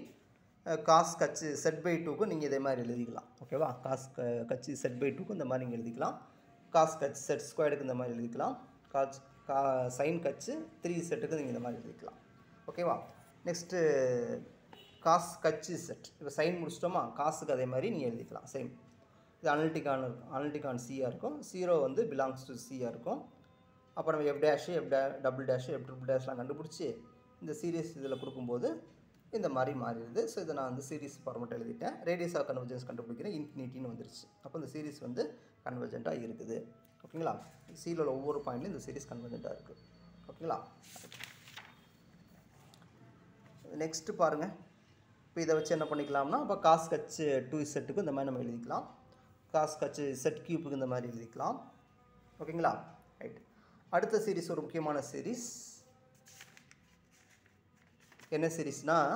காஸ் கட்சி செட் பை 2க்கும் நீங்கள் இதே மாதிரி எழுதிக்கலாம். ஓகேவா, காஸ் கட்சி செட் பை 2க்கும் இந்த மாதிரி நீங்கள் எழுதிக்கலாம். காஸ் கட்சி செட் ஸ்கொயருக்கு இந்த மாதிரி எழுதிக்கலாம். சைன் கட்சி 3 செட்டுக்கு நீங்கள் இந்த மாதிரி எழுதிக்கலாம். ஓகேவா, நெக்ஸ்ட்டு காஸ் கட்சி செட். இப்போ சைன் முடிச்சிட்டோமா, காசுக்கு அதே மாதிரி நீங்கள் எழுதிக்கலாம். சேம், இது அனலிட்டிக் ஆன் சியாக இருக்கும். 0 வந்து பிலாங்ஸ் டு சியாக இருக்கும். அப்போ நம்ம எஃப் டேஷு, டபுள் டேஷ்லாம் கண்டுபிடிச்சி இந்த சீரிஸ் இதில் கொடுக்கும்போது இந்த மாதிரி மாறிடுது. ஸோ இதை நான் வந்து சீரிஸ் ஃபார்மெட் எழுதிட்டேன். ரேடியஸ் ஆஃப் கன்வர்ஜென்ஸ் கண்டுபிடிக்கிறேன், இன்ஃபினிட்டின்னு வந்துருச்சு. அப்போ இந்த சீரிஸ் வந்து கன்வர்ஜென்ட்டாக இருக்குது. ஓகேங்களா, சியில் உள்ள ஒவ்வொரு பாயிண்ட்லையும் இந்த சீரிஸ் கன்வர்ஜென்ட்டாக இருக்குது. ஓகேங்களா, நெக்ஸ்ட்டு பாருங்கள். இப்போ இதை வச்சு என்ன பண்ணிக்கலாம்னா, இப்போ காஸ் கட்சி 2 செட்டுக்கு இந்த மாதிரி நம்ம எழுதிக்கலாம். காஸ் கட்சி செட் கியூப்புக்கு இந்த மாதிரி எழுதிக்கலாம். ஓகேங்களா, ரைட். அடுத்த சீரிஸ் ஒரு முக்கியமான சீரிஸ். என்ன சீரிஸ்னால்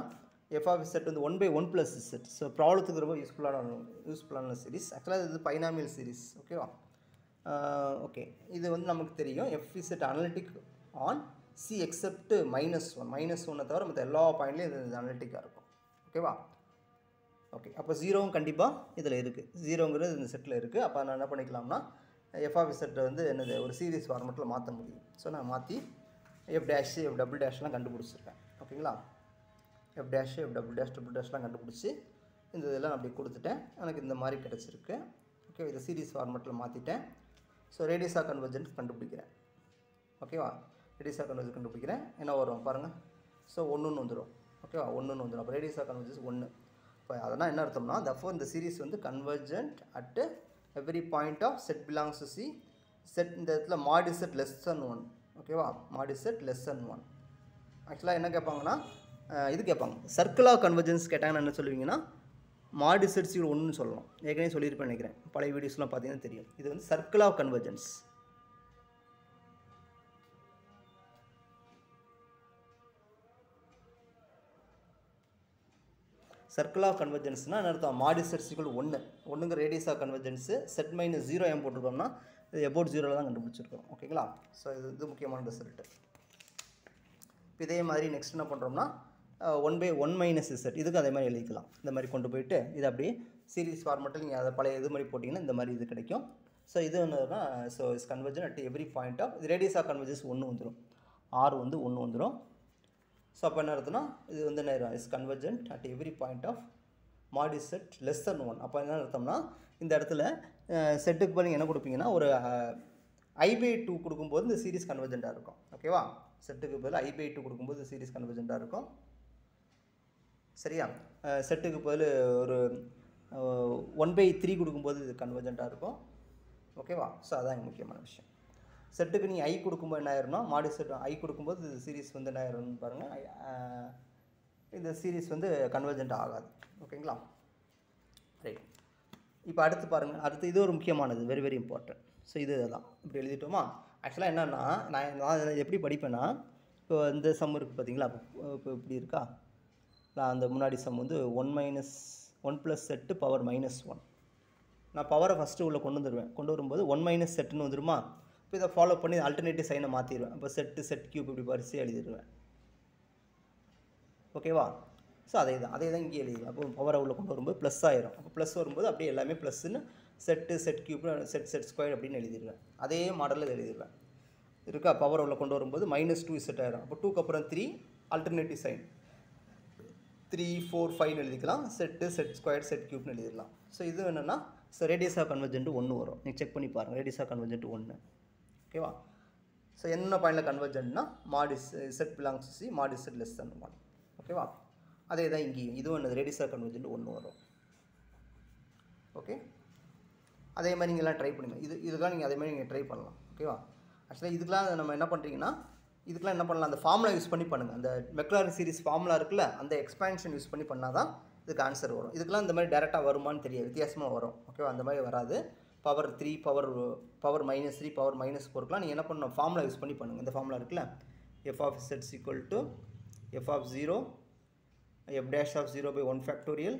எஃப் ஆஃப் இசட் வந்து 1/1 + இசட். ஸோ ப்ராப்ளத்துக்கு ரொம்ப யூஸ்ஃபுல்லான சீரிஸ். ஆக்சுவலாக இது பைனாமியல் சீரிஸ். ஓகேவா, ஓகே. இது வந்து நமக்கு தெரியும் F Z analytic on C accept -1 தவிர மற்ற எல்லா பாயிண்ட்லையும் இது அனலிட்டிக்காக இருக்கும். ஓகேவா, ஓகே. அப்போ 0வும் கண்டிப்பாக இதில் இருக்குது. 0ங்கிறது இந்த செட்டில் இருக்குது. அப்போ நான் என்ன பண்ணிக்கலாம்னா எஃப் ஆஃப் இசட்டை வந்து என்னது ஒரு சீரிஸ் ஃபார்மெட்டில் மாற்ற முடியும். ஸோ நான் மாற்றி எஃப் டேஷு, எஃப் டபுள் டேஷ்லாம் கண்டுபிடிச்சிருக்கேன். ஓகேங்களா, எஃப் டேஷு, எஃப் டபுள் டேஷ்லாம் கண்டுபிடிச்சி இந்த இதெல்லாம் அப்படி கொடுத்துட்டேன். எனக்கு இந்த மாதிரி கிடச்சிருக்கு. ஓகே, இதை சீரிஸ் ஃபார்மெட்டில் மாற்றிட்டேன். ஸோ ரேடியஸ் ஆஃப் கன்வர்ஜென்ஸ் கண்டுபிடிக்கிறேன். ஓகேவா, ரேடியஸ் ஆஃப் கன்வர்ஜென்ஸ் கண்டுபிடிக்கிறேன். என்ன வரும் பாருங்கள். ஸோ 1ன்னு வந்துடும். ஓகேவா, 1ன்னு வந்துடும். அப்போ ரேடியஸ் ஆஃப் கன்வர்ஜென்ஸ் 1. இப்போ அதனால் என்ன அர்த்தம்னா, தஃபோர் இந்த சீரிஸ் வந்து convergent at every point of set belongs to C. Z இந்த இடத்துல மாட் இசட் லெஸ் தென் 1. ஓகேவா, மாட் இசட் லெஸ் தென் 1. ஆக்சுவலாக என்ன கேட்பாங்கன்னா, இது கேட்பாங்க சர்க்கிள் ஆஃப் கன்வர்ஜென்ஸ் கேட்டாங்கன்னா என்ன சொல்லுவீங்கன்னா, மாட் இசட் 1ன்னு சொல்லலாம். ஏற்கனவே சொல்லியிருப்பேன் நினைக்கிறேன், பழைய வீடியோஸ்லாம் பார்த்தீங்கன்னா தெரியும். இது வந்து circle of convergence. Circle of கன்வர்ஜென்ஸ்னால் என்ன அர்த்தம், மாட் இசட் 1. 1ங்கிற ரேடியஸ் ஆஃப் கன்வர்ஜென்ஸு. செட் -0 ஏன் போட்டிருக்கோம்னா இது எபோட் 0 தான் கண்டுபிடிச்சிருக்கோம். ஓகேங்களா, ஸோ இது முக்கியமான ரிசல்ட்டு. இதே மாதிரி நெக்ஸ்ட் என்ன பண்ணுறோம்னா 1/1 - இசட். இதுக்கு அதே மாதிரி எழுதிக்கலாம். இந்த மாதிரி கொண்டு போயிட்டு இது அப்படியே சீரிஸ் ஃபார்மெட்டில் நீங்கள் அதை பழைய இது மாதிரி போட்டிங்கன்னா இந்த மாதிரி இது கிடைக்கும். ஸோ இது என்னதுன்னா, so is convergent at every point of இது ரேடியஸ் ஆஃப் கன்வர்ஜன்ஸ் 1 வந்துடும். R வந்து 1 வந்துடும். ஸோ அப்போ என்ன அர்த்தம்னா இது வந்து என்ன is convergent at every point of mod Z less than 1. அப்போ என்ன அர்த்தம்னா இந்த இடத்துல செட்டுக்கு போய் நீங்கள் என்ன கொடுப்பீங்கன்னா ஒரு I/2 கொடுக்கும்போது இந்த சீரிஸ் கன்வர்ஜென்ட்டாக இருக்கும். ஓகேவா, செட்டுக்கு பதில் I/2 கொடுக்கும்போது சீரிஸ் கன்வர்ஜென்ட்டாக இருக்கும். சரியா, செட்டுக்கு பதில் ஒரு 1/3 கொடுக்கும்போது இது கன்வர்ஜென்ட்டாக இருக்கும். ஓகேவா, ஸோ அதான் முக்கியமான விஷயம். செட்டுக்கு நீங்கள் I கொடுக்கும்போது என்ன ஆயிரும்னா, மாடு செட் I கொடுக்கும்போது இது சீரிஸ் வந்து என்ன ஆயிரும்னு பாருங்கள், இந்த சீரிஸ் வந்து கன்வர்ஜென்ட் ஆகாது. ஓகேங்களா, ரைட். இப்போ அடுத்து பாருங்கள், அடுத்து இது ஒரு முக்கியமானது, வெரி வெரி இம்பார்ட்டன்ட். ஸோ இது தான் இப்படி எழுதிட்டோமா. ஆக்சுவலாக என்னென்னா நான் எப்படி படிப்பேன்னா, இப்போ இந்த சம் இருக்குது பார்த்தீங்களா, இப்போ இப்படி இருக்கா, நான் அந்த முன்னாடி சம் வந்து 1 - 1 + செட்டு பவர் -1. நான் பவரை ஃபஸ்ட்டு உள்ளே கொண்டு வந்துடுவேன். கொண்டு வரும்போது 1 மைனஸ் செட்டுன்னு வந்துடுமா? இப்போ இதை ஃபாலோ பண்ணி ஆல்டர்னேட்டிவ் சைனை மாற்றிடுவேன். அப்போ செட்டு செட் கியூப் இப்படி வரிசையாக எழுதிடுவேன். ஓகேவா? ஸோ அதே தான் இங்கே எழுதிடுவேன். அப்போ பவரை உள்ளே கொண்டு வரும்போது ப்ளஸ் ஆயிரும். அப்போ ப்ளஸ் வரும்போது அப்படியே எல்லாமே ப்ளஸ்ன்னு z z cube z square அப்படின்னு எழுதிடுவேன். அதே மாடலில் எழுதிடுவேன். இருக்கா? பவர் உள்ள கொண்டு வரும்போது -2 செட் ஆயிரும். அப்போ 2க்கு அப்புறம் 3 ஆல்டர்னேட்டிவ் சைன் 3 4 5 எழுதிக்கலாம். செட்டு செட் ஸ்கொயர் செட் கியூப்னு எழுதிடலாம். ஸோ இது என்னென்னா ரேடியஸ் ஆஃப் கன்வர்ஜென்ட் 1 வரும். நீங்கள் செக் பண்ணி பாருங்கள். Radius of convergent 1. ஓகேவா? ஸோ என்ன பாயிண்டில் கன்வர்ஜென்ட்னா modulus z belongs c modulus z less than 1. ஓகேவா? அதே தான் இங்கேயும் இதுவும் என்னது ரேடியஸ் ஆஃப் கன்வர்ஜென்ட் 1 வரும். ஓகே, அதே மாதிரி நீங்கள்லாம் ட்ரை பண்ணுங்க. இதெல்லாம் நீங்கள் அதே மாதிரி நீங்கள் ட்ரை பண்ணலாம். ஓகேவா? ஆக்சுவலாக இதுக்கெலாம் நம்ம என்ன பண்ணுறீங்கன்னா இதுக்கெலாம் என்ன பண்ணலாம், அந்த ஃபார்முலா யூஸ் பண்ணி பண்ணுங்கள். அந்த மெக்லாரின் சீரிஸ் ஃபார்முலா இருக்குல்ல, அந்த எக்ஸ்பேன்ஷன் யூஸ் பண்ணி பண்ணால் தான் இதுக்கு ஆன்சர் வரும். இதுக்கெலாம் இந்த மாதிரி டேரெக்டாக வருமானு தெரியாது, வித்தியாசமாக வரும். ஓகேவா? அந்த மாதிரி வராது. பவர் 3 பவர் -3 பவர் -4க்குலாம் நீங்கள் என்ன பண்ணணும், ஃபார்முலா யூஸ் பண்ணி பண்ணுங்கள். இந்த ஃபார்முலா இருக்குல்ல, f of z equal to f of 0 f dash of 0 by 1 factorial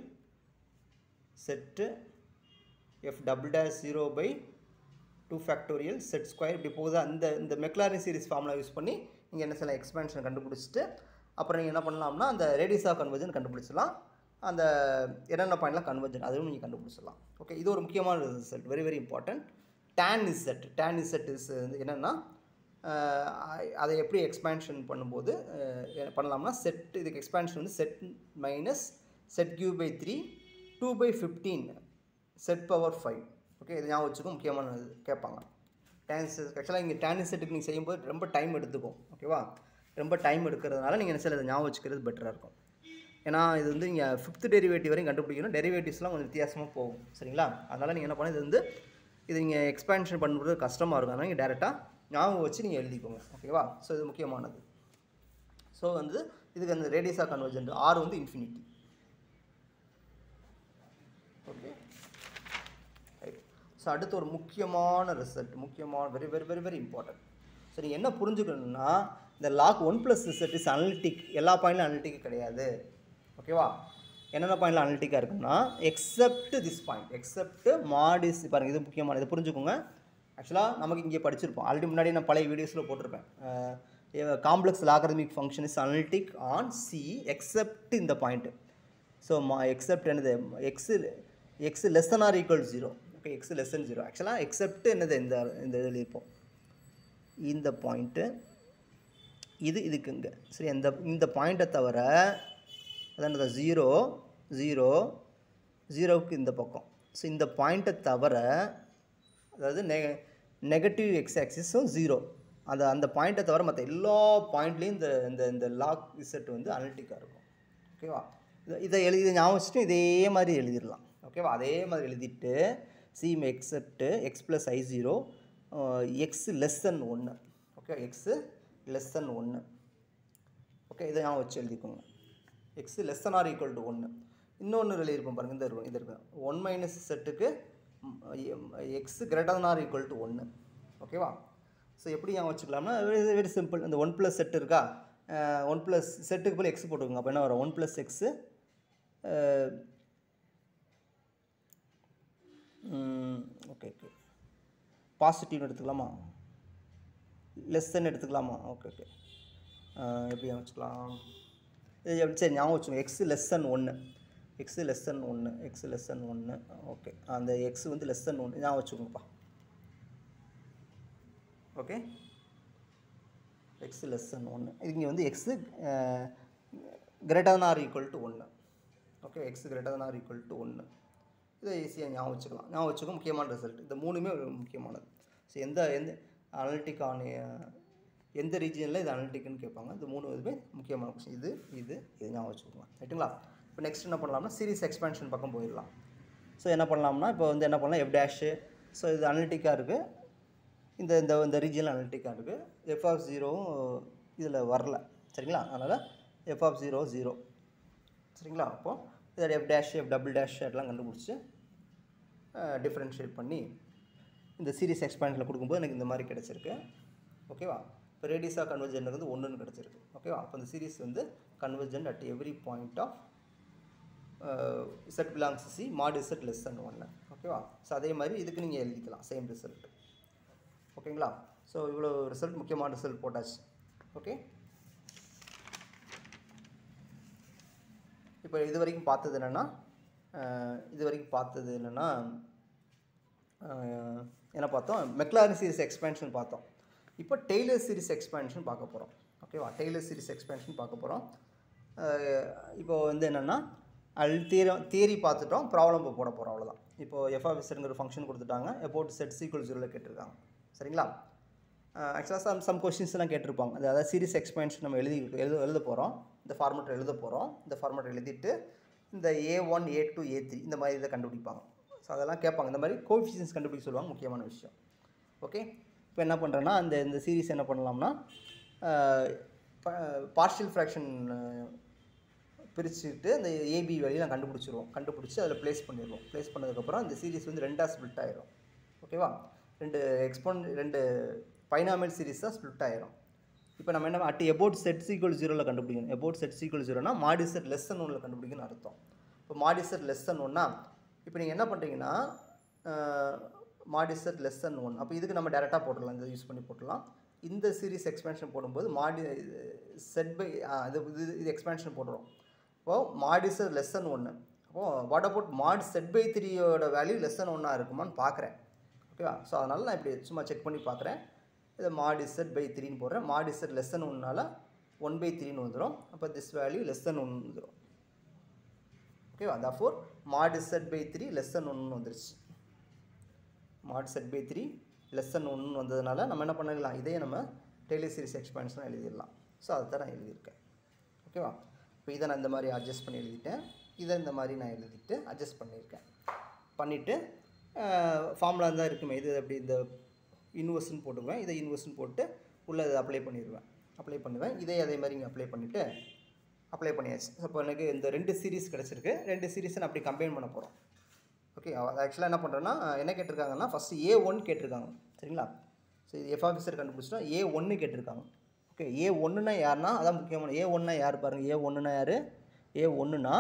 set f double dash 0 by 2 factorial set square இப்படி போகுது. இந்த மெக்லாரின் சீரிஸ் ஃபார்முலா யூஸ் பண்ணி நீங்கள் என்ன செய்யலாம், எக்ஸ்பேன்ஷன் கண்டுபிடிச்சிட்டு அப்புறம் நீங்கள் என்ன பண்ணலாம்னா அந்த ரேடியஸ் ஆஃப் கன்வர்ஜன் கண்டுபிடிச்சிடலாம். அந்த என்னென்ன பாயிண்ட்லாம் கன்வர்ஜன் அதுவும் நீங்கள் கண்டுபிடிச்சிடலாம். ஓகே, இது ஒரு முக்கியமான result, very very important. tan z is என்னென்னா அதை எப்படி எக்ஸ்பேன்ஷன் பண்ணும்போது பண்ணலாம்னா செட் இதுக்கு எக்ஸ்பேன்ஷன் வந்து Z minus Z cube by 3 2 by 15 Z power 5. Okay, இது ஞாபகம் வச்சுக்கும், முக்கியமானது கேட்பாங்க. ஆக்சுவலாக இங்கே tan செட்டுக்கு நீங்கள் செய்யும்போது ரொம்ப டைம் எடுத்துக்கும். ஓகேவா? ரொம்ப டைம் எடுக்கிறதுனால நீங்கள் என்ன செய்யறது, ஞாபகம் வச்சுக்கிறது பெட்டராக இருக்கும். ஏன்னா இது வந்து இங்கே 5th டெரிவேட்டிவ் வரையும் கண்டுபிடிக்கணும். டெரிவேட்டிவ்ஸ்லாம் கொஞ்சம் வித்தியாசமாக போகும். சரிங்களா? அதனால் நீங்கள் என்ன பண்ண, இது நீங்கள் எக்ஸ்பேன்ஷன் பண்ணுறது கஷ்டமாக இருக்கும். அதனால் நீங்கள் டேரெக்டாக ஞாபகம் வச்சு நீங்கள் எழுதிக்கோங்க. ஓகேவா? ஸோ இது முக்கியமானது. ஸோ வந்து இதுக்கு அந்த ரேடியஸ் ஆஃப் கன்வர்ஜென்ட் ஆர் வந்து இன்ஃபினிட்டி. Okay, right. ஸோ அடுத்து ஒரு முக்கியமான result, very very very very important. So நீங்கள் என்ன புரிஞ்சுக்கணுன்னா, இந்த லாக் 1+ ரிசல்ட் இஸ் அனலிட்டிக். எல்லா பாயிண்ட்லும் அனலிட்டிக் கிடையாது. ஓகேவா? என்னென்ன பாயிண்ட்லாம் அனலிட்டிக்காக இருக்குன்னா எக்ஸப்ட் திஸ் பாயிண்ட், எக்ஸப்ட் மாடிஸ். பாருங்கள், இது முக்கியமான, இதை புரிஞ்சுக்கோங்க. ஆக்சுவலாக நமக்கு இங்கே படிச்சிருப்போம் ஆல்ரெடி, முன்னாடி நான் பழைய வீடியோஸில் போட்டிருப்பேன். Complex logarithmic function is analytic on C except இந்த பாயிண்ட்டு. ஸோ எக்ஸப்ட் என்னது, X less than or equal 0. Okay, X less than 0. ஆக்சுவலாக எக்ஸப்ட் என்னது, இந்த இதில் இருப்போம் இந்த பாயிண்ட்டு, இதுக்குங்க. சரி, இந்த பாயிண்ட்டை தவிர அதான் 0க்கு இந்த பக்கம். ஸோ இந்த பாயிண்ட்டை தவிர, அதாவது நெகட்டிவ் எக்ஸ் ஆக்சிஸும் 0, அந்த பாயிண்ட்டை தவிர மற்ற எல்லா பாயிண்ட்லேயும் இந்த லாக் இசட் வந்து அனலிட்டிக்காக இருக்கும். ஓகேவா? இதை ஞாபகம் வச்சுட்டு இதே மாதிரி எழுதிடலாம். ஓகேவா? அதே மாதிரி எழுதிட்டு same except X plus I0 X less than 1. Okay, X less than 1. Okay, இதை ஞாபகம் வச்சு எழுதிக்கோங்க. X less than or equal to 1. இன்னொன்று எழுதியிருப்போம் பாருங்கள், இது இருக்கும் 1 மைனஸ் செட்டுக்கு X greater than or equal to 1. ஓகேவா? ஸோ எப்படி ஞாபகம் வச்சுக்கலாம்னா வெரி சிம்பிள். இந்த 1+ செட் இருக்கா, 1+ செட்டுக்கு போல் எக்ஸ் போட்டுக்கோங்க. அப்போ என்ன வரும், 1+ எக்ஸு ஓகே பாசிட்டிவ்னு எடுத்துக்கலாமா, லெஸ் தென் எடுத்துக்கலாமா? ஓகே எப்படி ஞாபகம் வச்சுக்கலாம், சரி ஞாபகம் வச்சுக்கோங்க. X less than 1, x less than 1. Okay, அந்த எக்ஸ் வந்து லெஸ் தன் 1 ஞாபகம் வச்சுக்கோங்கப்பா. Okay, X less than 1. இங்கே வந்து x greater than or equal to 1. Okay, x greater than or equal to 1. இதை ஈஸியாக ஞாபகம் வச்சுக்கலாம். ஞாபகம் வச்சுக்கோ, முக்கியமான ரிசல்ட். இந்த மூணுமே முக்கியமானது. ஸோ எந்த அனலிட்டிக்கான எந்த ரீஜனில் இது அனலிட்டிக்னு கேட்பாங்க. இது 3 இதுவே முக்கியமான கொஸ்டின். இது ஞாபகம் வச்சுக்கலாம். ரைட்டுங்களா? இப்போ நெக்ஸ்ட் என்ன பண்ணலாம்னா சீரிஸ் எக்ஸ்பேன்ஷன் பக்கம் போயிடலாம். ஸோ என்ன பண்ணலாம்னா இப்போ வந்து என்ன பண்ணலாம், எஃப் டேஷு. ஸோ இது அனலிட்டிக்காக இருக்குது, இந்த ரீஜனில் அனலிட்டிக்காக இருக்குது. எஃப் ஆஃப் 0 இதில் வரல. சரிங்களா? அதனால் எஃப் ஆஃப் 0 சரிங்களா? அப்போது இதில் F dash F double dash எல்லாம் கண்டுபிடிச்சி டிஃப்ரென்ஷியேட் பண்ணி இந்த சீரிஸ் எக்ஸ்பேன்ஷனில் கொடுக்கும்போது எனக்கு இந்த மாதிரி கிடச்சிருக்கு. ஓகேவா? இப்போ ரேடியஸ் ஆஃப் கன்வர்ஜென்ட் வந்து 1ன்னு கிடச்சிருக்கு. ஓகேவா? அப்போ இந்த சீரிஸ் வந்து convergent at every point of Z belongs to C, mod Z less than 1. ஓகேவா? ஸோ அதே மாதிரி இதுக்கு நீங்கள் எழுதிக்கலாம் சேம் ரிசல்ட். ஓகேங்களா? ஸோ இவ்வளோ ரிசல்ட் முக்கியமான ரிசல்ட் போட்டாச்சு. ஓகே, இப்போ இது வரைக்கும் பார்த்தது என்னென்னா என்ன பார்த்தோம்? மெக்லாரன் சீரிஸ் எக்ஸ்பேன்ஷன் பார்த்தோம். இப்போ டெய்லர் சீரிஸ் எக்ஸ்பேன்ஷன் பார்க்க போகிறோம். ஓகேவா? டெய்லர் சீரிஸ் எக்ஸ்பேன்ஷன் பார்க்க போகிறோம். இப்போ வந்து என்னென்னா தியரி பார்த்துட்டோம், ப்ராப்ளம் இப்போ போட போகிறோம், அவ்வளோதான். இப்போது f(z)ங்கிற ஃபங்க்ஷன் கொடுத்துட்டாங்க, about z = 0 கேட்டிருக்காங்க. சரிங்களா? ஆக்சுவலாக சம் கொஸ்டின்ஸ்லாம் கேட்டிருப்பாங்க. அதாவது சீரிஸ் எக்ஸ்பேன்ஷன் நம்ம எழுத போகிறோம், இந்த ஃபார்மேட் எழுத போகிறோம். இந்த ஃபார்மேட் எழுதிட்டு இந்த A1 A2 A3 இந்த மாதிரி இதை கண்டுபிடிப்பாங்க. ஸோ அதெல்லாம் கேட்பாங்க. இந்த மாதிரி கோஎஃபிஷியன்ட்ஸ் கண்டுபிடிக்க சொல்லுவாங்க, முக்கியமான விஷயம். ஓகே, இப்போ என்ன பண்ணுறேன்னா இந்த சீரிஸ் என்ன பண்ணலாம்னா பார்ஷியல் ஃப்ராக்ஷன் பிரிச்சுட்டு அந்த ஏபி வேல்யூ நான் கண்டுபிடிச்சி அதில் ப்ளேஸ் பண்ணிடுவோம். ப்ளேஸ் பண்ணதுக்கப்புறம் இந்த சீரிஸ் வந்து ரெண்டாக ஸ்ப்ளிட் ஆயிரும். ஓகேவா? ரெண்டு பைனாமியல் சீரிஸ் தான் ஸ்ப்ளிட் ஆயிரும். இப்போ நம்ம என்ன about z = 0ல் கண்டுபிடிக்கணும். about z = 0னா mod z less than 1ல் கண்டுபிடிக்கணும்னு அர்த்தம். இப்போ mod z less than 1னா இப்போ நீங்கள் என்ன பண்ணுறீங்கன்னா mod z less than 1, அப்போ இதுக்கு நம்ம டேரெக்டாக போட்டுடலாம், இதை யூஸ் பண்ணி போட்டுடலாம். இந்த சீரிஸ் எக்ஸ்பேன்ஷன் போடும்போது mod z இது எக்ஸ்பேன்ஷன் போட்டுரும். இப்போது mod z less than 1. அப்போது வாட் அபவுட் mod z/3யோட வேல்யூ less than 1ஆக இருக்குமான்னு பார்க்குறேன். ஓகேவா? ஸோ அதனால் நான் இப்படி சும்மா செக் பண்ணி பார்க்குறேன். இதை mod z/3ன்னு போடுறேன். mod z less than 1னால 1/3ன்னு வந்துடும். அப்போ திஸ் வேல்யூ less than 1 வந்துடும். ஓகேவா? therefore mod z/3 less than 1 வந்துருச்சு. mod z/3 less than 1 வந்ததுனால நம்ம என்ன பண்ணிடலாம், இதையே நம்ம டெய்லர் சீரிஸ் எக்ஸ்பேன்ஷன் எழுதிடலாம். ஸோ அதை தான் நான் எழுதியிருக்கேன். ஓகேவா? இப்போ இதை நான் இந்த மாதிரி அட்ஜஸ்ட் பண்ணி எழுதிட்டேன், இதை இந்த மாதிரி நான் எழுதிட்டு அட்ஜஸ்ட் பண்ணிவிட்டு ஃபார்முலா தான் இருக்குமே, இது அப்படி இந்த இன்வெர்ஸ்ன்னு போட்டுக்குவேன். இதை இன்வெர்ஸ்ன்னு போட்டு உள்ளே இதை அப்ளை பண்ணுவேன். இதே அதே மாதிரி இங்கே அப்ளை பண்ணியாச்சு. இப்போ எனக்கு இந்த 2 சீரிஸ் கிடச்சிருக்கு. 2 சீரிஸை நான் அப்படி கம்பைன் பண்ண போகிறோம். ஓகே, ஆக்சுவலாக என்ன பண்ணுறேன்னா என்ன கேட்டிருக்காங்கன்னா ஃபஸ்ட்டு A1 கேட்டிருக்காங்க. சரிங்களா? ஸோ இது f(z) கண்டுபிடிச்சிட்டோம். A1 கேட்டிருக்காங்க. ஓகே, A1னா யாருன்னா அதான் முக்கியமான. A1னா யார் பாருங்கள். A1னா யார்? A1னா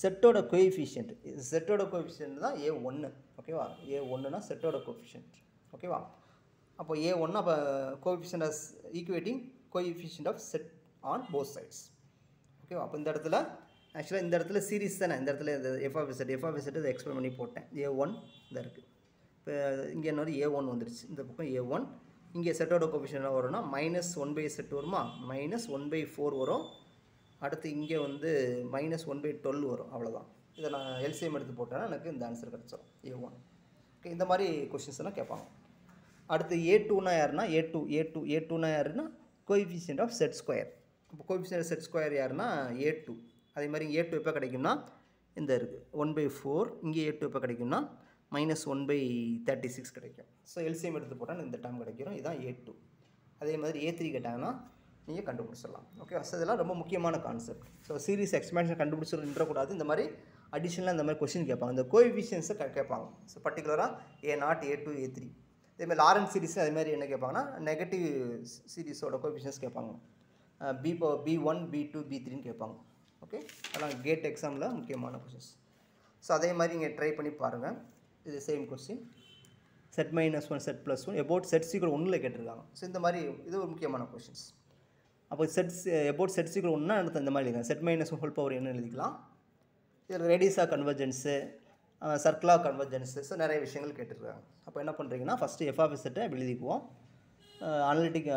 செட்டோட கோஎஃபிஷியன்ட். செட்டோட கோஎஃபிஷியன்ட் தான் A1. ஓகேவா? A1னா செட்டோட கோஎஃபிஷியன்ட். ஓகேவா? அப்போ A1 அப்போ coefficient of equating coefficient of Z on both sides. ஓகேவா? அப்போ இந்த இடத்துல சீரிஸ் தானே. இந்த இடத்துல இந்த f(z) இதை எக்ஸ்பிளைன் பண்ணி போட்டேன். A1 இதாக இருக்குது. இப்போ இங்கே என்ன A1 வந்துடுச்சு. இந்த பக்கம் A1. இங்கே செட்டோட கோஎஃபிஷியன்ட் என்ன வரும்னா -1/z வருமா, -1/4 வரும். அடுத்து இங்கே வந்து -1/12 வரும். அவ்வளோதான். இதை நான் எல்சிஎம் எடுத்து போட்டேன்னா எனக்கு இந்த ஆன்சர் கிடச்சிடும், A1. ஓகே, இந்த மாதிரி கொஷின்ஸ் எல்லாம் கேட்பாங்க. அடுத்து A2னா யாருன்னா A2னா யாருன்னா கோஎஃபிஷியன்ட் ஆஃப் செட் ஸ்கொயர். இப்போ கோஎஃபிஷியன்ட் செட் ஸ்கொயர் யாருன்னா A2. அதே மாதிரி A2 எப்போ கிடைக்கும்னா இந்த இருக்குது 1/4. இங்கே A2 எப்போ கிடைக்கும்னா -1/36 கிடைக்கும். ஸோ எல்சிஎம் எடுத்து போட்டால் இந்த டைம் கிடைக்கும். இதுதான் A2. அதே மாதிரி A3 கேட்டாங்கன்னா நீங்கள் கண்டுபிடிச்சிடலாம். ஓகே, ஸோ இதெல்லாம் ரொம்ப முக்கியமான கான்செப்ட். ஸோ சீரிஸ் எக்ஸ்பேன்ஷன் கண்டுபிடிச்சிடக்கூடாது. இந்த மாதிரி அடிஷனலாக இந்த மாதிரி கொஸ்டின் கேட்பாங்க. இந்த கோஎஃபிஷியன்ஸை கேட்பாங்க. ஸோ பர்டிகுலராக A0 A2 A3. இதேமாதிரி லாரன்ஸ் சீரிஸ் அதேமாதிரி என்ன கேட்பாங்கன்னா நெகட்டிவ் சீரிஸோட கோஎஃபிஷியன்ஸ் கேட்பாங்க. B1 B2 B3ன்னு கேட்பாங்க. ஓகே, அதெல்லாம் கேட் எக்ஸாமில் முக்கியமான கொஸ்டின்ஸ். ஸோ அதே மாதிரி நீங்கள் ட்ரை பண்ணி பாருங்கள். இது same question. Z-1 Z+1 about z = 1ல் கேட்டிருக்காங்க. ஸோ இந்த மாதிரி இது ஒரு முக்கியமான கொஸ்டின்ஸ். அப்போ about z = 1னா அடுத்து இந்த மாதிரி எழுதிக்கலாம். Z-1 என்ன எழுதிக்கலாம். இதில் ரேடியஸாக கன்வர்ஜென்ஸு, சர்க்கிளாக கன்வர்ஜென்ஸு, ஸோ நிறைய விஷயங்கள் கேட்டிருக்காங்க. அப்போ என்ன பண்ணுறீங்கன்னா ஃபஸ்ட்டு f(z) எழுதிக்குவோம். Analytic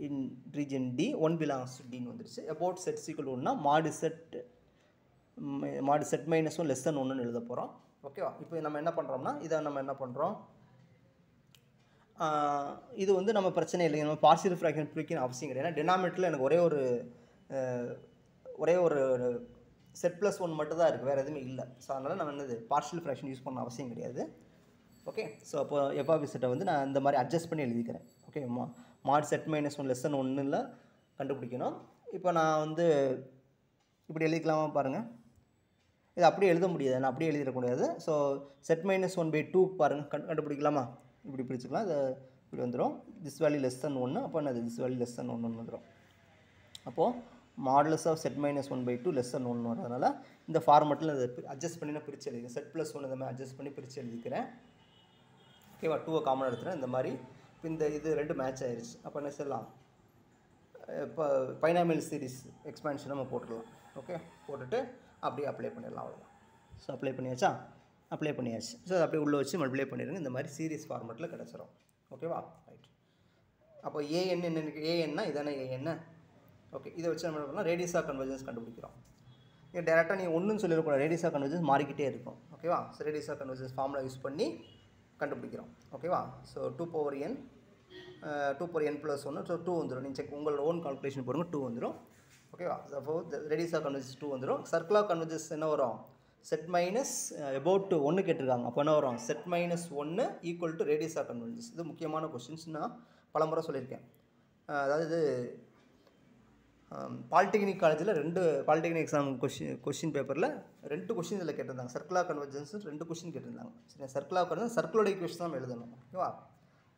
in region D 1 belongs to Dன்னு வந்துருச்சு. about z = 1னா mod z-1 less than 1ன்னு எழுத போகிறோம். ஓகேவா? இப்போ நம்ம என்ன பண்ணுறோம்னா நம்ம என்ன பண்ணுறோம், இது வந்து நம்ம பிரச்சனை இல்லைங்க. நம்ம பார்ஷியல் ஃப்ராக்ஷன் பிரிக்கணும் அவசியம் கிடையாது. ஏன்னா டினாமினேட்டரில் எனக்கு ஒரே ஒரு z+1 மட்டும் தான் இருக்குது, வேறு எதுவுமே இல்லை. ஸோ அதனால் நம்ம என்னது பார்ஷியல் ஃப்ராக்ஷன் யூஸ் பண்ண அவசியம் கிடையாது. ஓகே, ஸோ அப்போ f(z) வந்து நான் இந்த மாதிரி அட்ஜஸ்ட் பண்ணி எழுதிக்கிறேன். Okay, mod z-1 less than 1ல் கண்டுபிடிக்கணும். இப்போ நான் வந்து இப்படி எழுதிக்கலாமா பாருங்கள். இது அப்படியே எழுத முடியாது, நான் அப்படியே எழுதிடக்கூடாது. ஸோ z-1/2 பாருங்கள் கண்டுபிடிக்கலாமா. இப்படி பிரிச்சுக்கலாம். இது இப்படி வந்துடும். This value less than 1. அப்போ என்னது திஸ் வேல்யூ less than 1 வந்துடும். அப்போது modulus of set minus 1/2 less than 1 வரதுனால இந்த ஃபார்மெட்டில் அதை அட்ஜஸ்ட் பண்ணி நான் பிரித்து எழுதிக்கிறேன். செட் ப்ளஸ் 1 இந்த மாதிரி அட்ஜஸ்ட் பண்ணி பிரித்து எழுதிக்கிறேன். ஓகேவா, 2 காமன் எடுத்துகிறேன். இந்த மாதிரி இப்போ இந்த இது 2 மேட்ச் ஆயிடுச்சு. அப்போ என்ன செய்யலாம், இப்போ பைனாமியல் சீரிஸ் எக்ஸ்பான்ஷன் நம்ம போட்டுடலாம். ஓகே, போட்டுட்டு அப்படியே அப்ளை பண்ணிடலாம், அவ்வளோதான். ஸோ அப்ளை பண்ணியாச்சா, அப்ளை பண்ணியாச்சு. ஸோ அதை அப்படியே உள்ளே வச்சு மல்டிப்ளை பண்ணிடுங்க. இந்த மாதிரி சீரிஸ் ஃபார்மெட்டில் கிடச்சிரும். ஓகேவா, ரைட். அப்போ ஏஎன் என்ன, ஏஎன்னா இதானே ஏஎன். ஓகே, இதை வச்சு நம்ம என்ன பண்ணலாம், ரேடியஸ் ஆஃப் கன்வர்ஜன்ஸ் கண்டுபிடிக்கிறோம். இது டேரெக்டாக நீங்கள் ஒன்றுன்னு சொல்லிடக்கூடாது, ரேடியஸ் ஆஃப் கன்வர்ஜன்ஸ் மாறிக்கிட்டே இருக்கும். ஓகேவா, so radius of convergence formula use பண்ணி கண்டுபிடிக்கிறோம். ஓகேவா, ஸோ 2n + 1, ஸோ 2 வந்துடும். நீங்கள் செக் உங்களோட ஓன் கால்குலேஷன் போடுங்க, 2 வந்துடும். ஓகேவா, அப்போ ரேடியஸ் ஆஃப் கன்வர்ஜன்ஸ் 2 வந்துடும். சர்க்கிள் ஆஃப் கன்வர்ஜன்ஸ் என்ன வரும், செட் மைனஸ் அபவுட் 1 கேட்டிருக்காங்க. அப்போ என்ன வரும், Z minus 1 equal to radius of convergence. இது முக்கியமான கொஸ்டின்ஸ், நான் பலமுறை சொல்லியிருக்கேன். அதாவது பாலிடெக்னிக் காலேஜில் 2 பாலிடெக்னிக் எக்ஸாம் கொஸ்டின் பேப்பரில் 2 கொஸ்டின் இதில் கேட்டிருந்தாங்க. சர்க்கிள் ஆஃப் கன்வர்ஜன்ஸ் 2 கொஸ்டின் கேட்டிருந்தாங்க. சரி, சர்க்கிள் ஆஃப் கன்வர்ஜன்ஸ் சர்க்கிளோட ஈக்குவேஷன் தான் எழுதணும். ஓகேவா,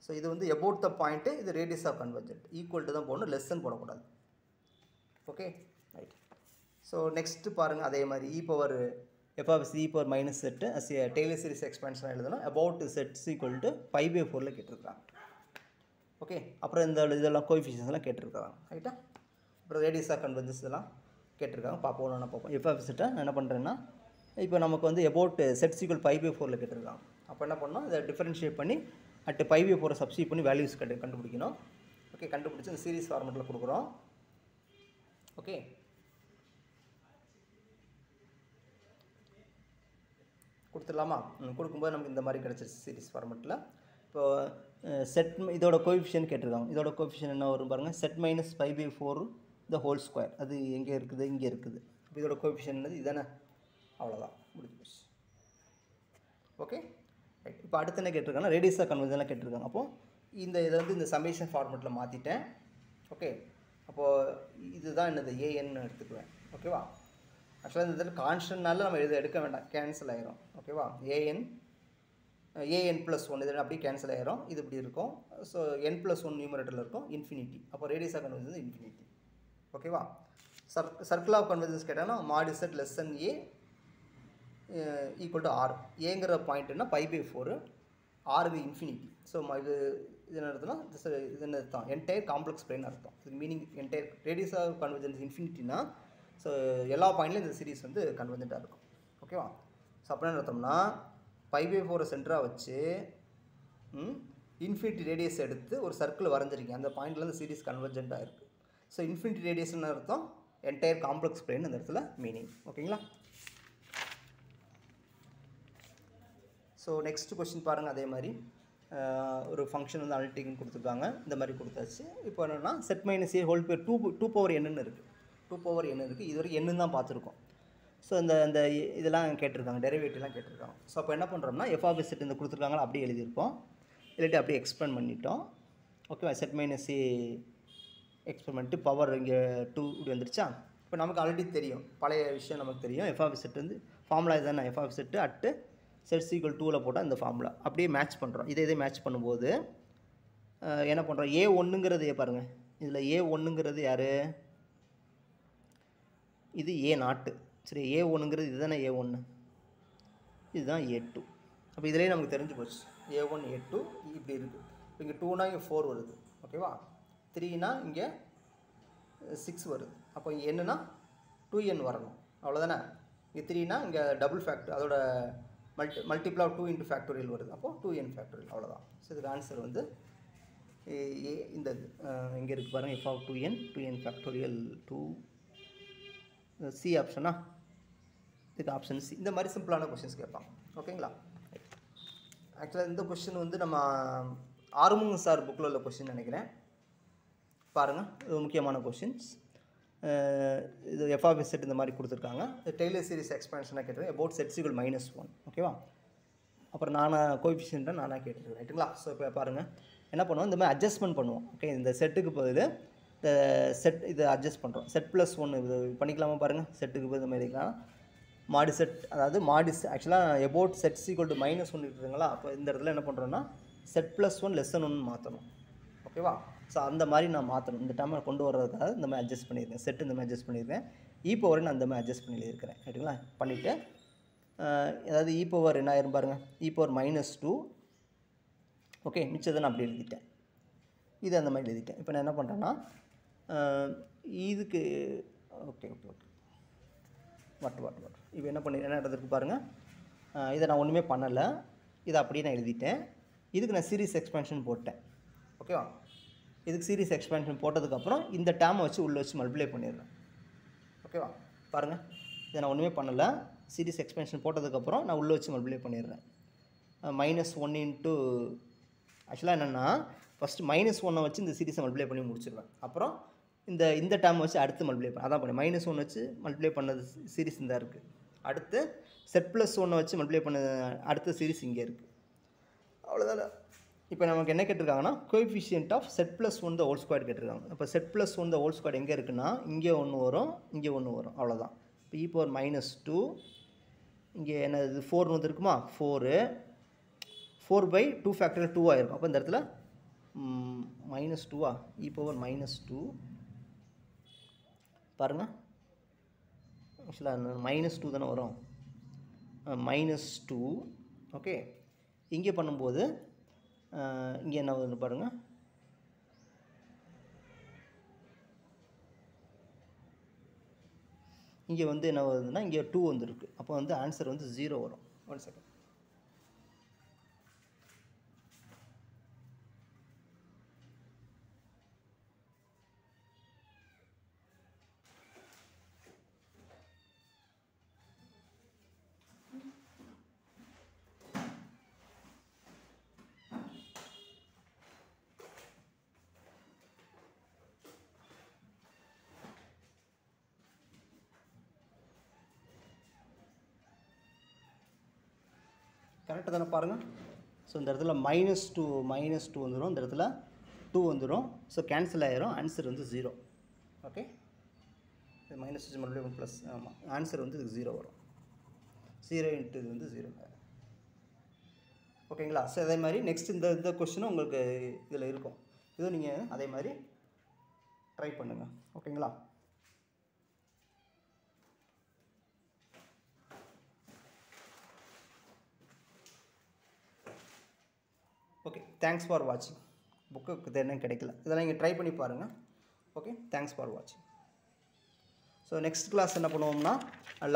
ஸோ இது வந்து அபவுட் த பாயிண்ட்டு, இது radius of convergent. Equal to தான் போடணும், லெஸ் தென் போடக்கூடாது. Okay, right. ஸோ நெக்ஸ்ட்டு பாருங்கள், அதே மாதிரி f(e⁻⁻z) as a Taylor series expansion எழுதணும். அபவுட் செட்ஸ் ஈக்குவல் டு 5/4 கேட்டிருக்காங்க. ஓகே, அப்புறம் இந்த இதெல்லாம் கோஎஃபிஷியன்ட்ஸ்லாம் கேட்டிருக்காங்க. ரைட்டா, அப்புறம் ரேடியஸ் ஆஃப் கன்வர்ஜன்ஸ் இதெல்லாம் கேட்டிருக்காங்க. பார்ப்போம், நான் பார்ப்போம். f(z) நான் என்ன பண்ணுறேன்னா, இப்போ நமக்கு வந்து அபவுட் செட்ஸ் ஈக்குவல் 5/4 கேட்டிருக்காங்க. அப்போ என்ன பண்ணோம், இதை டிஃபரன்ஷியேட் பண்ணி அட் 5/4 சப்ஸ்டிட் பண்ணி வேல்யூஸ் கண்டுபிடிக்கணும். ஓகே, கண்டுபிடிச்சி இந்த சீரிஸ் ஃபார்மெட்டில் கொடுக்குறோம். ஓகே, கொடுத்துடலாமா? கொடுக்கும்போது நமக்கு இந்த மாதிரி கிடச்சிருச்சு சீரிஸ் ஃபார்மெட்டில். இப்போ செட் இதோட கோஎஃபிஷியன்ட் கேட்டிருக்காங்க. இதோட கோஎஃபிஷியன்ட் என்ன வரும் பாருங்கள், set minus 5/4 the whole square. அது எங்கே இருக்குது, இங்கே இருக்குது. இப்போ இதோட கோஎஃபிஷியன்ட் இதுதானே, அவ்வளோதான், முடிஞ்சு போச்சு. Okay, right. இப்போ அடுத்து என்ன கேட்டிருக்காங்கன்னா, ரேடியஸ் ஆஃப் கன்வர்ஜன்லாம் கேட்டிருக்காங்க. அப்போது இதை வந்து இந்த சமேஷன் ஃபார்மெட்டில் மாற்றிட்டேன். ஓகே, அப்போது இதுதான் என்னது, ஏஎன்னு எடுத்துக்குவேன். ஓகேவா, ஆக்சுவலாக இந்த இதில் கான்ஸ்டன்ட்னால நம்ம இதை எடுக்க வேண்டாம், கேன்சல் ஆகிரும். ஓகேவா, ஏஎன் + 1 இது அப்படியே கேன்சல் ஆகிரும். இது இப்படி இருக்கும். ஸோ n+1 நியூமரேட்டரில் இருக்கும், இன்ஃபினிட்டி. அப்போ ரேடியஸ் ஆஃப் கன்வர்ஜன்ஸ் இன்ஃபினிட்டி. ஓகேவா, சர்க்கிள் ஆஃப் கன்வர்ஜன்ஸ் கேட்டாங்கன்னா mod z less than a equal to r. ஏங்கிற பாயிண்ட் என்ன, 5/4, ஆருக்கு இன்ஃபினிட்டி. ஸோ இது என்ன அர்த்தம்னா, இது என்ன அர்த்தம், என்டையர் காம்ப்ளெக்ஸ் பிளேன் அர்த்தம். இது meaning entire radius of convergence இன்ஃபினிட்டினா, ஸோ எல்லா பாயிண்ட்லையும் இந்த சீரிஸ் வந்து கன்வர்ஜென்ட்டாக இருக்கும். ஓகேவா, ஸோ அப்படின்னு அர்த்தம்னா 5/4 சென்டராக வச்சு இன்ஃபினிட்டி ரேடியஸ் எடுத்து ஒரு சர்க்கிள் வரைஞ்சிருக்கேன். அந்த பாயிண்டில் இந்த சீரிஸ் கன்வர்ஜென்ட்டாக இருக்குது. ஸோ இன்ஃபினிட்டி ரேடியஸ்னு அர்த்தம் என்டையர் காம்ப்ளெக்ஸ் பிளேன் இந்த இடத்துல மீனிங். ஓகேங்களா, ஸோ நெக்ஸ்ட் கொஸ்டின் பாருங்கள். அதே மாதிரி ஒரு ஃபங்க்ஷன் வந்து அனலிட்டிக்னு கொடுத்துருக்காங்க. இந்த மாதிரி கொடுத்தாச்சு. இப்போ என்னென்னா செட் மைனஸ் ஏ ஹோல் பேர் 2n இருக்குது. 2n இருக்குது. இது வரைக்கும் என்னன்னு தான் பார்த்துருக்கோம். ஸோ இந்த இதெல்லாம் கேட்டிருக்காங்க, டெரிவேட்டிவ்லாம் கேட்டிருக்காங்க. ஸோ அப்போ என்ன பண்ணுறோம்னா, f(z) இந்த கொடுத்துருக்காங்களா அப்படியே எழுதியிருப்போம், இல்லாட்டி அப்படியே எக்ஸ்பேண்ட் பண்ணிட்டோம். ஓகேவா, செட் மைனஸ் ஏ எக்ஸ்பேண்ட் பண்ணிட்டு பவர் இங்கே 2 இப்படி வந்துருச்சா. இப்போ நமக்கு ஆல்ரெடி தெரியும், பழைய விஷயம் நமக்கு தெரியும். f(z) வந்து ஃபார்முலா இதுதானே, f(z) அட் செட்ஸ் ஈக்குவல் 2ல் போட்டால் இந்த ஃபார்முலா அப்படியே மேட்ச் பண்ணுறோம். இதே மேட்ச் பண்ணும்போது என்ன பண்ணுறோம், A1ங்கிறது பாருங்கள், இதில் A1ங்கிறது யார், இது A0. சரி, A1ங்கிறது இதுதானே A1, இதுதான் A2. அப்போ இதிலே நமக்கு தெரிஞ்சு போச்சு, A1 A2 இப்படி இருக்குது. இப்போ இங்கே 2னா இங்கே 4 வருது. ஓகேவா, 3னா இங்கே 6 வருது. அப்போ என்னன்னா 2n வரணும், அவ்வளோதானே. இங்கே 3னா இங்கே டபுள் ஃபேக்டர், அதோட மல்டிபிள் ஆஃப் 2 இன்ட்டு ஃபேக்டோரியல் வருது. அப்போது 2n ஃபேக்டோரியல், அவ்வளோதான். ஸோ இதுக்கு ஆன்சர் வந்து இந்த இது இங்கே இருக்குது பாருங்கள், f(2n ஃபேக்டோரியல் 2) சி ஆப்ஷனா, இதுக்கு ஆப்ஷன் சி. இந்த மாதிரி சிம்பிளான கொஷின்ஸ் கேட்பாங்க. ஓகேங்களா, ஆக்சுவலாக இந்த கொஷின் வந்து நம்ம ஆறுமுகம் சார் புக்கில் உள்ள கொஷின் நினைக்கிறேன். பாருங்கள், இது முக்கியமான கொஷின்ஸ். இது f(z) இந்த மாதிரி கொடுத்துருக்காங்க. டெய்லர் சீரிஸ் எக்ஸ்பான்ஷனாக கேட்டிருக்கேன். அபவுட் செட்ஸ் ஈக்குவல் -1. ஓகேவா, அப்புறம் கோஎஃபிஷியன்ட்டை நானாக கேட்டிருக்கேன். ரைட்டுங்களா. ஸோ இப்போ பாருங்கள், என்ன பண்ணுவோம், இந்த மாதிரி அட்ஜஸ்ட்மெண்ட் பண்ணுவோம். ஓகே, இந்த செட்டுக்கு பதில் இந்த செட் இதை அட்ஜஸ்ட் பண்ணுறோம். செட் +1 இது பண்ணிக்கலாமா பாருங்கள். செட்டுக்கு பதில் இந்த மாதிரி இருக்கலாம். மாடி செட், அதாவது ஆக்சுவலாக அபவுட் செட்ஸ் ஈக்குவல் டு -1 இருக்குதுங்களா. அப்போ இந்த இடத்துல என்ன பண்ணுறோன்னா செட் +1 லெஸ் தென் 1 மாற்றணும். ஓகேவா, ஸோ அந்த மாதிரி நான் மாற்றணும். இந்த டேர்மை கொண்டு வர்றதுக்காக இந்த மாதிரி அட்ஜஸ்ட் பண்ணியிருக்கேன். செட்டு இந்த மாதிரி அட்ஜஸ்ட் பண்ணியிருக்கேன். பவர் நான் இந்த மாதிரி அட்ஜஸ்ட் பண்ணி இருக்கிறேன். ரைட்டுங்களா? பண்ணிவிட்டு அதாவது பவர் என்ன ஆயிரும் பாருங்கள், பவர் -2. ஓகே, மிச்சத்தை நான் அப்படி எழுதிட்டேன். இது அந்த மாதிரி எழுதிட்டேன். இப்போ நான் என்ன பண்ணுறேன்னா இதுக்கு ஓகே வாட் இப்போ என்ன நடந்திருக்கு பாருங்கள். இதை நான் ஒன்றுமே பண்ணலை. இதை அப்படியே நான் எழுதிட்டேன். இதுக்கு நான் சீரிஸ் எக்ஸ்பேன்ஷன் போட்டேன். ஓகேவா? இதுக்கு சீரிஸ் எக்ஸ்பேன்ஷன் போட்டதுக்கப்புறம் இந்த டேமை வச்சு உள்ளே வச்சு மல்டிப்ளை பண்ணிடுறேன். ஓகேவா? பாருங்கள், இதை நான் ஒன்றுமே பண்ணலை. சீரிஸ் எக்ஸ்பேன்ஷன் போட்டதுக்கப்புறம் நான் உள்ளே வச்சு மல்டிப்ளை பண்ணிடுறேன். -1 இன்ட்டு ஆக்சுவலாக என்னென்னா ஃபஸ்ட்டு -1 வச்சு இந்த சீரிஸை மல்டிப்ளை பண்ணி முடிச்சிடுவேன். அப்புறம் இந்த டேம் வச்சு அடுத்து மல்டிப்ளை பண்ண அதான் பண்ணேன். -1 வச்சு மல்டிப்ளை பண்ணது சீரிஸ் இந்த இருக்குது. அடுத்து Z+1 வச்சு மல்டிப்ளை பண்ண அடுத்த சீரிஸ் இங்கே இருக்குது. அவ்வளோதான். இப்போ நமக்கு என்ன கேட்டிருக்காங்கன்னா coefficient of Z+1 the whole square கேட்டிருக்காங்க. இப்போ Z+1 the whole square எங்கே இருக்குன்னா இங்கே ஒன்று வரும், இங்கே ஒன்று வரும். அவ்வளோதான். இப்போ பவர் -2 இங்கே என்ன இது 4 வந்துருக்குமா, 4/2 ஃபேக்டரியல் 2 ஆகிருக்கும். அப்போ இந்த இடத்துல -2 பவர் -2 பாருங்கள். ஆக்சுவலாக -2 தானே வரும். -2 ஓகே. இங்கே பண்ணும்போது இங்கே என்ன வருது பாருங்கள். இங்கே வந்து என்ன வருதுன்னா இங்கே 2 வந்துருக்கு. அப்போ வந்து ஆன்சர் வந்து 0 வரும். 1 செகண்ட். கரெக்டாக தானே பாருங்கள். ஸோ இந்த இடத்துல -2 வந்துடும், இந்த இடத்துல 2 வந்துடும். ஸோ கேன்சல் ஆகிரும். ஆன்சர் வந்து 0. ஓகே, இது -2 மறுபடியும் ப்ளஸ். ஆமாம், ஆன்சர் வந்து இதுக்கு 0 வரும். 0 இன்ட்டு இது வந்து 0. ஓகேங்களா? ஸோ அதே மாதிரி நெக்ஸ்ட் இந்த கொஸ்டினும் உங்களுக்கு இதில் இருக்கும். இதுவும் நீங்கள் அதே மாதிரி ட்ரை பண்ணுங்கள். ஓகேங்களா? ஓகே, தேங்க்ஸ் ஃபார் வாட்சிங். புக்கு என்ன கிடைக்கல, இதெல்லாம் நீங்கள் ட்ரை பண்ணி பாருங்கள். ஓகே, தேங்க்ஸ் ஃபார் வாட்சிங். ஸோ நெக்ஸ்ட் கிளாஸ் என்ன பண்ணுவோம்னா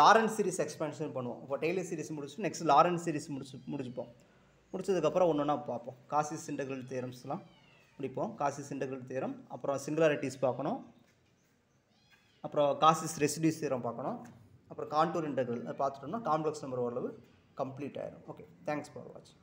லாரன்ஸ் சீரிஸ் எக்ஸ்பேன்ஷன் பண்ணுவோம். இப்போ டெய்லர் சீரிஸ் முடிச்சுட்டு நெக்ஸ்ட் லாரன்ஸ் சீரிஸ் முடிச்சுப்போம். முடிச்சதுக்கப்புறம் ஒன்று ஒன்றா பார்ப்போம். காசிஸ் இன்டெக்ரல் தியரம்ஸ்லாம் முடிப்போம். காசிஸ் இன்டெக்ரல் தியரம், அப்புறம் சிங்குலாரிட்டிஸ் பார்க்கணும், அப்புறம் காசிஸ் ரெசிடியூஸ் தியரம் பார்க்கணும், அப்புறம் கான்டூர் இன்டெக்ரல் பார்த்துட்டோம்னா காம்ப்ளெக்ஸ் நம்பர் ஓரளவு கம்ப்ளீட் ஆயிடும். ஓகே, தேங்க்ஸ் ஃபார் வாட்சிங்.